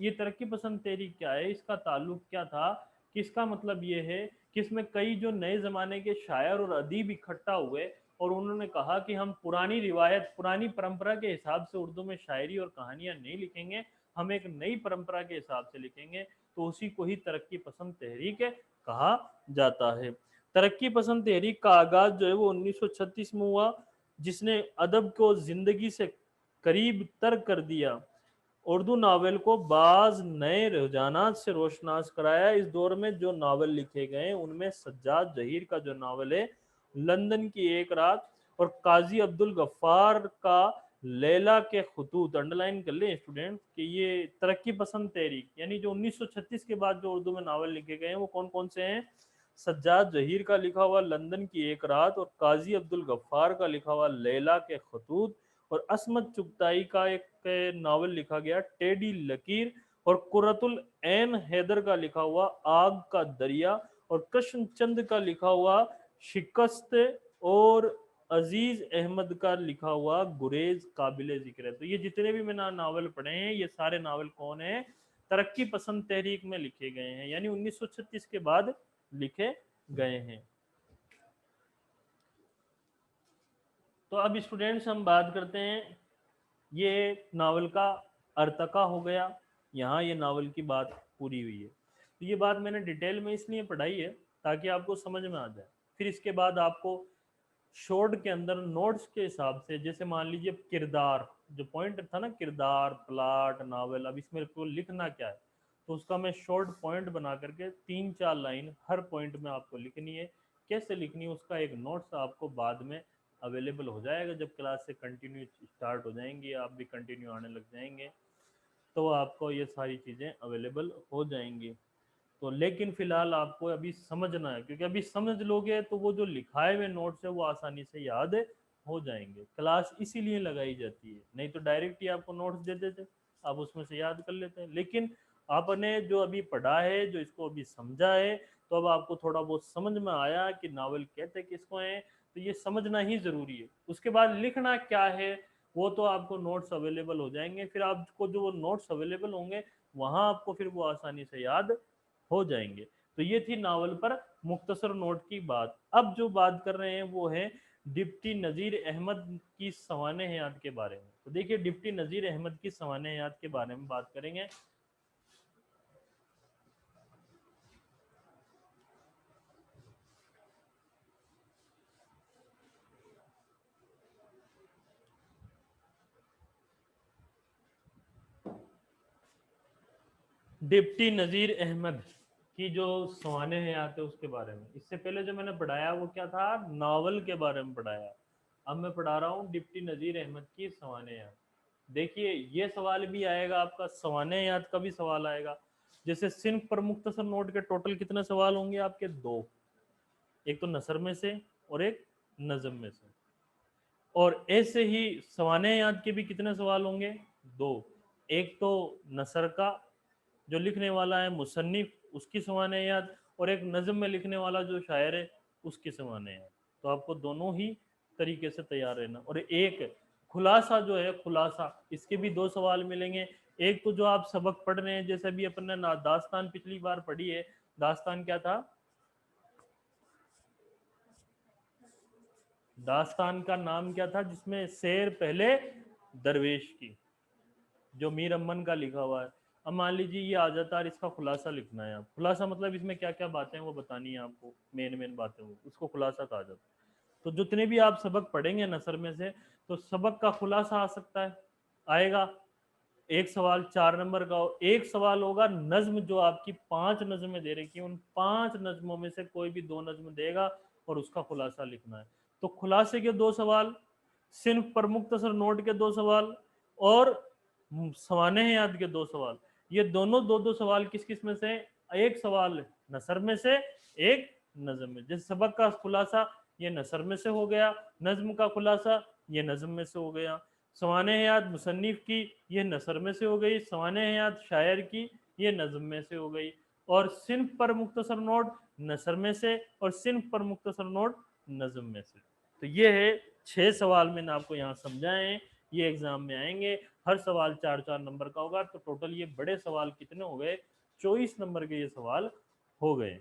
ये तरक्की पसंद तहरीक क्या है, इसका ताल्लुक क्या था, कि इसका मतलब ये है कि इसमें कई जो नए ज़माने के शायर और अदीब इकट्ठा हुए और उन्होंने कहा कि हम पुरानी रिवायत, पुरानी परंपरा के हिसाब से उर्दू में शायरी और कहानियां नहीं लिखेंगे, हम एक नई परंपरा के हिसाब से लिखेंगे। तो उसी को ही तरक्की पसंद तहरीक कहा जाता है। तरक्की पसंद तहरीक का आगाज जो है वो 1936 में हुआ, जिसने अदब को जिंदगी से करीब तर कर दिया। उर्दू नावल को बाज नए रुझानात से रोशनास कराया। इस दौर में जो नावल लिखे गए उनमें सज्जाद जहीर का जो नावल है लंदन की एक रात और काजी अब्दुल गफ्फार का लैला के खतूत, अंडरलाइन कर लें स्टूडेंट कि ये तरक्की पसंद तहरीक, यानी जो 1936 के बाद जो उर्दू में नावल लिखे गए हैं वो कौन कौन से हैं, सज्जाद जहीर का लिखा हुआ लंदन की एक रात और काजी अब्दुल गफ्फार का लिखा हुआ लैला के खतूत और असमत चुगताई का एक नावल लिखा गया टेडी लकीर और कुर्रतुल ऐन हैदर का लिखा हुआ आग का दरिया और कृष्ण चंद का लिखा हुआ शिकस्त और अजीज अहमद का लिखा हुआ गुरेज काबिल जिक्र है। तो ये जितने भी मैंने नावल पढ़े हैं ये सारे नावल कौन है, तरक्की पसंद तहरीक में लिखे गए हैं, यानी 1936 के बाद लिखे गए हैं। तो अब स्टूडेंट्स हम बात करते हैं, ये नावल का अर्तका हो गया, यहाँ ये नावल की बात पूरी हुई है। तो ये बात मैंने डिटेल में इसलिए पढ़ाई है ताकि आपको समझ में आ जाए। फिर इसके बाद आपको शॉर्ट के अंदर नोट्स के हिसाब से, जैसे मान लीजिए किरदार, जो पॉइंट था ना किरदार, प्लाट, नावल, अब इसमें को लिखना क्या है, तो उसका मैं शॉर्ट पॉइंट बना करके 3-4 लाइन हर पॉइंट में आपको लिखनी है। कैसे लिखनी है उसका एक नोट्स आपको बाद में अवेलेबल हो जाएगा, जब क्लास से कंटिन्यू स्टार्ट हो जाएंगी, आप भी कंटिन्यू आने लग जाएंगे, तो आपको ये सारी चीज़ें अवेलेबल हो जाएंगी। तो लेकिन फिलहाल आपको अभी समझना है, क्योंकि अभी समझ लोगे तो वो जो लिखाए हुए नोट्स है वो आसानी से याद हो जाएंगे। क्लास इसीलिए लगाई जाती है, नहीं तो डायरेक्ट ही आपको नोट्स दे देते, आप उसमें से याद कर लेते हैं। लेकिन आपने जो अभी पढ़ा है, जो इसको अभी समझा है, तो अब आपको थोड़ा बहुत समझ में आया कि नावल कहते किसको हैं, तो ये समझना ही जरूरी है। उसके बाद लिखना क्या है वो तो आपको नोट्स अवेलेबल हो जाएंगे, फिर आपको जो वो नोट्स अवेलेबल होंगे वहां आपको फिर वो आसानी से याद हो जाएंगे। तो ये थी नावल पर मुख्तसर नोट की बात। अब जो बात कर रहे हैं वो है डिप्टी नज़ीर अहमद की सवाने हयात के बारे में। तो देखिए डिप्टी नज़ीर अहमद की सवाने हयात के बारे में बात करेंगे। डिप्टी नज़ीर अहमद की जो सवाने हयात है उसके बारे में, इससे पहले जो मैंने पढ़ाया वो क्या था, नावल के बारे में पढ़ाया। अब मैं पढ़ा रहा हूँ डिप्टी नज़ीर अहमद की सवाने हयात। देखिए ये सवाल भी आएगा आपका, सवाने हयात का भी सवाल आएगा। जैसे सिंफ पर मुख्तसर नोट के टोटल कितने सवाल होंगे आपके, दो, एक तो नसर में से और एक नज़म में से। और ऐसे ही सवाने याद के भी कितने सवाल होंगे, दो, एक तो नसर का जो लिखने वाला है मुसन्निफ उसकी सवाने याद, और एक नज़म में लिखने वाला जो शायर है उसकी सवाने याद। तो आपको दोनों ही तरीके से तैयार रहना। और एक खुलासा जो है, खुलासा, इसके भी दो सवाल मिलेंगे। एक तो जो आप सबक पढ़ रहे हैं, जैसे अभी अपन ने दास्तान पिछली बार पढ़ी है, दास्तान क्या था, दास्तान का नाम क्या था जिसमें शेर पहले दरवेश की, जो मीर अमन का लिखा हुआ है। अब मान लीजिए ये आ जाता है, इसका खुलासा लिखना है। आप खुलासा मतलब इसमें क्या क्या बातें हैं वो बतानी है आपको, मेन मेन बातें, वो उसको खुलासा कहा जाता है। तो जितने भी आप सबक पढ़ेंगे नसर में से, तो सबक का खुलासा आ सकता है, आएगा। एक सवाल 4 नंबर का हो, एक सवाल होगा नज्म, जो आपकी 5 नज्में दे रखी है, उन 5 नज्मों में से कोई भी 2 नज्म देगा और उसका खुलासा लिखना है। तो खुलासे के 2 सवाल, सिर्फ पर मुख्तसर नोट के 2 सवाल, और सवाने याद के 2 सवाल। ये दोनों दो दो सवाल किस किस में से, एक सवाल नसर में से, एक नज्म में। जैसे सबक का खुलासा ये नसर में से हो गया, नज्म का खुलासा ये नज्म में से हो गया, सवाने हयात मुसन्निफ की ये नसर में से हो गई, सवाने हयात शायर की ये नज्म में से हो गई, और सिन्फ पर मुख्तसर नोट नसर में से, और सिन्फ पर मुख्तसर नोट नज्म में से। तो ये है 6 सवाल मैंने आपको यहाँ समझाए हैं, ये एग्जाम में आएंगे। हर सवाल 4-4 नंबर का होगा, तो टोटल ये बड़े सवाल कितने हो गए, 24 नंबर के ये सवाल हो गए।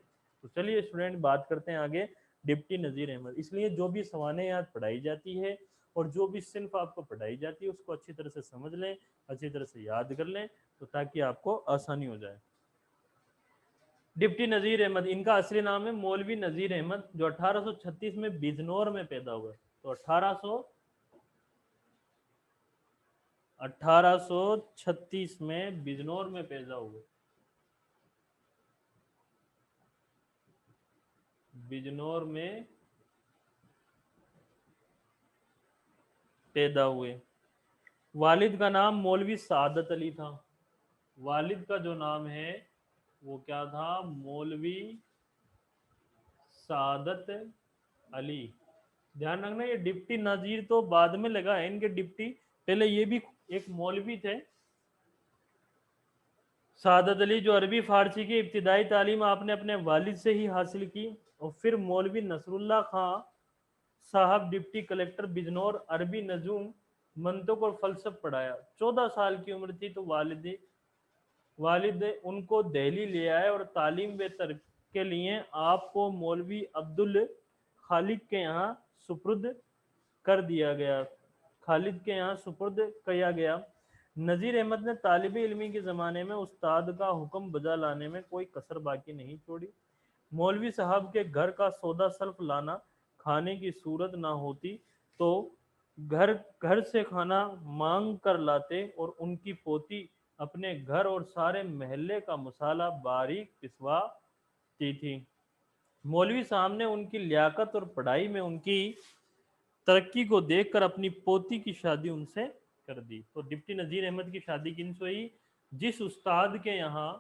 तो चलिए स्टूडेंट बात करते हैं आगे डिप्टी नज़ीर अहमद। इसलिए जो भी सवाने याद पढ़ाई जाती है और जो भी सिंफ आपको पढ़ाई जाती है उसको अच्छी तरह से समझ लें, अच्छी तरह से याद कर लें, तो ताकि आपको आसानी हो जाए। डिप्टी नज़ीर अहमद, इनका असली नाम है मौलवी नज़ीर अहमद, जो 1836 में बिजनौर में पैदा हुए। तो 1836 में बिजनौर में पैदा हुए, बिजनौर में पैदा हुए। वालिद का नाम मौलवी सादत अली था। वालिद का जो नाम है वो क्या था, मौलवी सादत अली। ध्यान रखना ये डिप्टी नजीर तो बाद में लगा है इनके डिप्टी, पहले ये भी एक मौलवी थे। सादत अली जो अरबी फारसी की इब्तिदाई तालीम आपने अपने वालिद से ही हासिल की, और फिर मौलवी नसरुल्लाह खां साहब डिप्टी कलेक्टर बिजनौर, अरबी नजूम, मंतक और फलसफ पढ़ाया। 14 साल की उम्र थी तो वालिद उनको दिल्ली ले आए और तालीम व तरक के लिए आपको मौलवी अब्दुल खालिद के यहाँ सुपुर्द कर दिया गया, खालिद के यहाँ सुपुर्द किया गया। नज़ीर अहमद ने तालिब इल्मी के ज़माने में उस्ताद का हुक्म बजा लाने में कोई कसर बाकी नहीं छोड़ी। मौलवी साहब के घर का सौदा सर्फ लाना खाने की सूरत ना होती तो घर घर से खाना मांग कर लाते और उनकी पोती अपने घर और सारे महल्ले का मसाला बारीक पिसवाती थी। मौलवी साहब ने उनकी लियाकत और पढ़ाई में उनकी तरक्की को देखकर अपनी पोती की शादी उनसे कर दी। तो डिप्टी नज़ीर अहमद की शादी किनसे हुई? जिस उस्ताद के यहाँ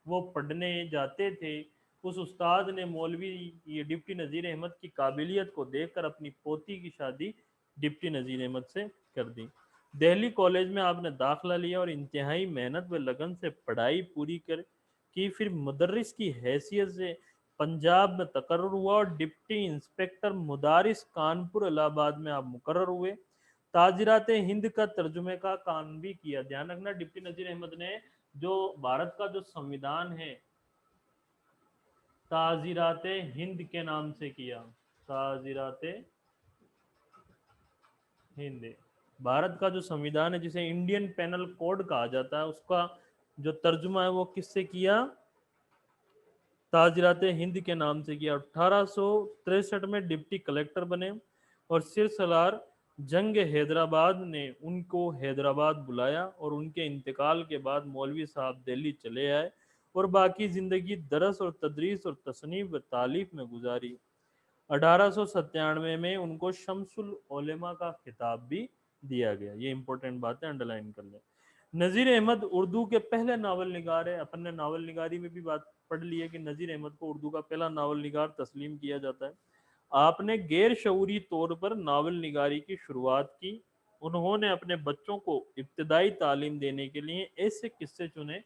वो पढ़ने जाते थे, उस उस्ताद ने मौलवी ये डिप्टी नज़ीर अहमद की काबिलियत को देखकर अपनी पोती की शादी डिप्टी नज़ीर अहमद से कर दी। दिल्ली कॉलेज में आपने दाखिला लिया और इंतहाई मेहनत व लगन से पढ़ाई पूरी कर की। फिर मुदर्रिस की हैसियत से पंजाब में तकर्रुर हुआ और डिप्टी इंस्पेक्टर मुदारिस कानपुर इलाहाबाद में आप मुकर्रर हुए। ताजिरात हिंद का तर्जुमे का काम भी किया। ध्यान रखना, डिप्टी नजीर अहमद ने जो भारत का जो संविधान है ताजिरात हिंद के नाम से किया। ताजिरात हिंद, भारत का जो संविधान है जिसे इंडियन पेनल कोड कहा जाता है, उसका जो तर्जुमा है वो किससे किया? ताजरात हिंद के नाम से किया। 1863 में डिप्टी कलेक्टर बने और सिरसलार जंग हैदराबाद ने उनको हैदराबाद बुलाया और उनके इंतकाल के बाद मौलवी साहब दिल्ली चले आए और बाकी ज़िंदगी दरस और तदरीस और तसनीफ व तालीफ में गुजारी। 1897 में उनको शम्सुल उलेमा का खिताब भी दिया गया। ये इंपॉर्टेंट बात है, अंडरलाइन कर लें। नज़ीर अहमद उर्दू के पहले नावल निगार है। अपन ने नावल निगारी में भी बात पढ़ ली है कि नज़ीर अहमद को उर्दू का पहला नावल निगार तस्लीम किया जाता है। आपने गैर शऊरी तौर पर नावल निगारी की शुरुआत की। उन्होंने अपने बच्चों को इब्तदाई तालीम देने के लिए ऐसे किस्से चुने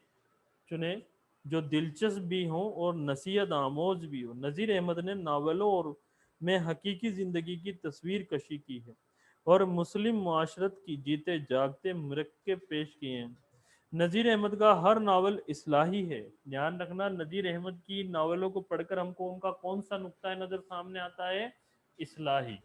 चुने जो दिलचस्प भी हों और नसीहत आमोज भी हो। नज़ीर अहमद ने नावलों और में हकीकी ज़िंदगी की तस्वीर कशी की है और मुस्लिम मुआशरत की जीते जागते मरक्के पेश किए हैं। नज़ीर अहमद का हर नावल इस्लाही है। ध्यान रखना, नज़ीर अहमद की नावलों को पढ़कर हमको उनका कौन सा नुक्ता नज़र सामने आता है? इस्लाही।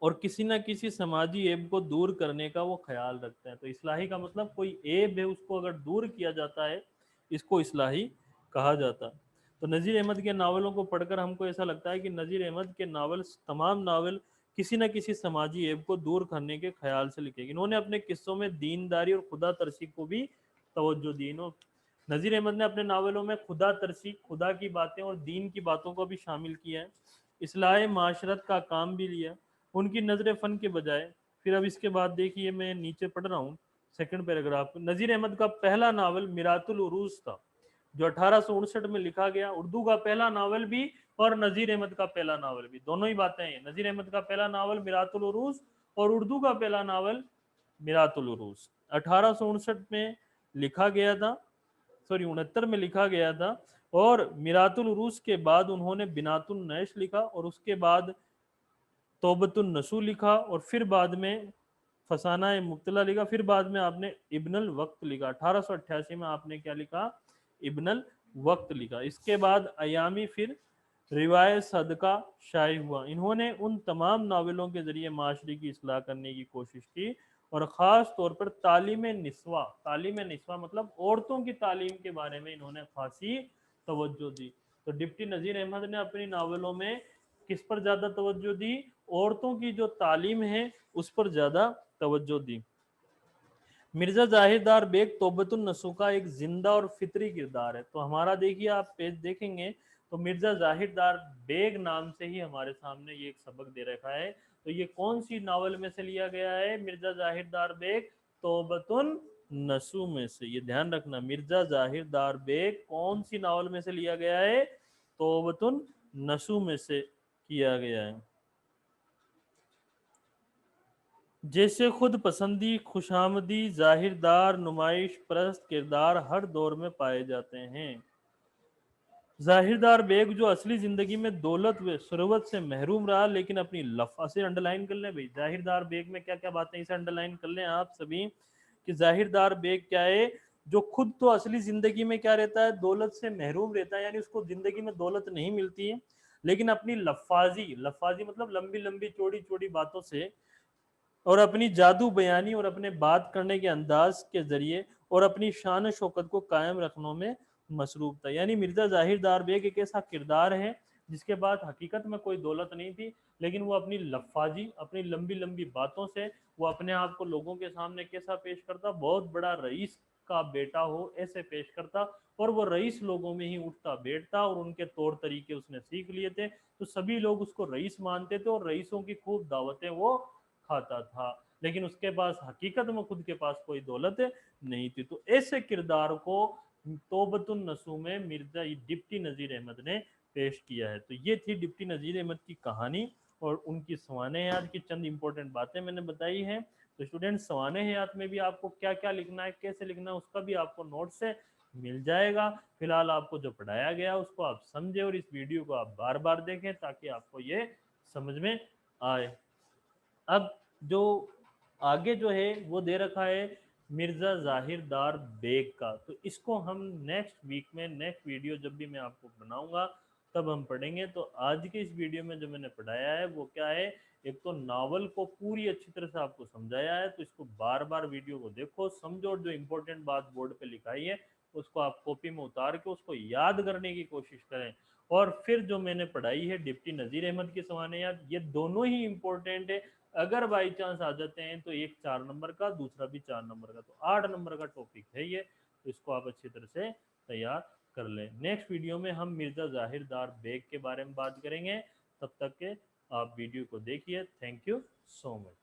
और किसी ना किसी समाजी ऐब को दूर करने का वो ख्याल रखते हैं। तो इस्लाही का मतलब कोई ऐब है उसको अगर दूर किया जाता है, इसको इस्लाही कहा जाता है। तो नज़ीर अहमद के नावलों को पढ़कर हमको ऐसा लगता है कि नज़ीर अहमद के नावल, तमाम नावल किसी न किसी समाजी ऐब को दूर करने के ख्याल से लिखे। इन्होंने अपने किस्सों में दीनदारी और खुदा तरसी को भी तवज्जो दी। नज़ीर अहमद ने अपने नावलों में खुदा तरसी, खुदा की बातें और दीन की बातों को भी शामिल किया है। इस्लाह माशरत का काम भी लिया उनकी नजर फन के बजाय। फिर अब इसके बाद देखिए, मैं नीचे पढ़ रहा हूँ सेकंड पैराग्राफ। नज़ीर अहमद का पहला नावल मिरातुल उरूज था जो 1859 में लिखा गया। उर्दू का पहला नावल भी और नज़ीर अहमद का पहला नावल भी, दोनों ही बातें हैं। नज़ीर अहमद का पहला नावल मिरातुल उरूज और उर्दू का पहला नावल मिरातुल उरूज 1859 में लिखा गया था, सॉरी 69 में लिखा गया था। और मिरातुल उरूज के बाद उन्होंने बिनातुन नैश लिखा और उसके बाद तौबतुन नसू लिखा और फिर बाद में फसाना मुब्तला लिखा। फिर बाद में आपने इब्नल वक्त लिखा। 1888 में आपने क्या लिखा? इब्नल वक्त लिखा। इसके बाद अयामी, फिर रिवायत सदका शाये हुआ। इन्होंने उन तमाम नावलों के जरिए माशरे की इसलाह करने की कोशिश की और ख़ास तौर पर तालीम निस्वा मतलब औरतों की तालीम के बारे में इन्होंने खासी तवज्जो दी। तो डिप्टी नज़ीर अहमद ने अपनी नावलों में किस पर ज़्यादा तवज्जो दी? औरतों की जो तालीम है उस पर ज़्यादा तवज्जो दी। मिर्जा जाहिरदार बेग तौबतुन नसू का एक जिंदा और फितरी किरदार है। तो हमारा देखिए, आप पेज देखेंगे तो मिर्जा जाहिरदार बेग नाम से ही हमारे सामने ये एक सबक दे रखा है। तो ये कौन सी नावल में से लिया गया है? मिर्जा जाहिरदार बेग तौबतुन नसू में से। ये ध्यान रखना, मिर्जा जाहिरदार बेग कौन सी नावल में से लिया गया है? तौबतुन नसू में से किया गया है। जैसे खुद पसंदी, खुशामदी, जाहिरदार, नुमाइश परस्त किरदार हर दौर में पाए जाते हैं। जाहिरदार बेग जो असली जिंदगी में दौलत व सुरवत से महरूम रहा लेकिन अपनी लफा से, अंडरलाइन कर लें भाई, जाहिरदार बेग में क्या क्या बातें, इसे अंडरलाइन कर लें आप सभी कि जाहिरदार बेग क्या है? जो खुद तो असली जिंदगी में क्या रहता है? दौलत से महरूम रहता है, यानी उसको जिंदगी में दौलत नहीं मिलती है, लेकिन अपनी लफाजी, लफाजी मतलब लंबी लंबी चौड़ी चौड़ी बातों से और अपनी जादू बयानी और अपने बात करने के अंदाज के जरिए और अपनी शान शौकत को कायम रखने में मसरूफ था। यानी मिर्जा जाहिरदार बेग एक ऐसा किरदार है जिसके बाद हकीकत में कोई दौलत नहीं थी, लेकिन वो अपनी लफाजी, अपनी लंबी लंबी बातों से वो अपने आप को लोगों के सामने कैसा पेश करता, बहुत बड़ा रईस का बेटा हो ऐसे पेश करता, और वो रईस लोगों में ही उठता बैठता और उनके तौर तरीके उसने सीख लिए थे, तो सभी लोग उसको रईस मानते थे और रईसों की खूब दावतें वो खाता था। लेकिन उसके पास हकीकत में खुद के पास कोई दौलत नहीं थी। तो ऐसे किरदार को तौबतुन नसूह में मिर्जा डिप्टी नजीर अहमद ने पेश किया है। तो ये थी डिप्टी नजीर अहमद की कहानी और उनकी सवाने हयात की चंद इंपॉर्टेंट बातें मैंने बताई हैं। तो स्टूडेंट, सवाने हयात में भी आपको क्या क्या लिखना है, कैसे लिखना है, उसका भी आपको नोट से मिल जाएगा। फिलहाल आपको जो पढ़ाया गया उसको आप समझे और इस वीडियो को आप बार बार देखें ताकि आपको ये समझ में आए। अब जो आगे जो है वो दे रखा है मिर्जा जाहिर दार बेग का, तो इसको हम नेक्स्ट वीक में, नेक्स्ट वीडियो जब भी मैं आपको बनाऊंगा तब हम पढ़ेंगे। तो आज के इस वीडियो में जो मैंने पढ़ाया है वो क्या है, एक तो नावल को पूरी अच्छी तरह से आपको समझाया है, तो इसको बार बार वीडियो को देखो, समझो, और जो इम्पोर्टेंट बात बोर्ड पे लिखाई है उसको आप कॉपी में उतार के उसको याद करने की कोशिश करें। और फिर जो मैंने पढ़ाई है डिप्टी नज़ीर अहमद की सवानियात, ये दोनों ही इम्पोर्टेंट है। अगर बाई चांस आ जाते हैं तो एक 4 नंबर का, दूसरा भी 4 नंबर का, तो 8 नंबर का टॉपिक है ये, तो इसको आप अच्छी तरह से तैयार कर लें। नेक्स्ट वीडियो में हम मिर्जा जाहिर दार बेग के बारे में बात करेंगे। तब तक के आप वीडियो को देखिए। Thank you so much.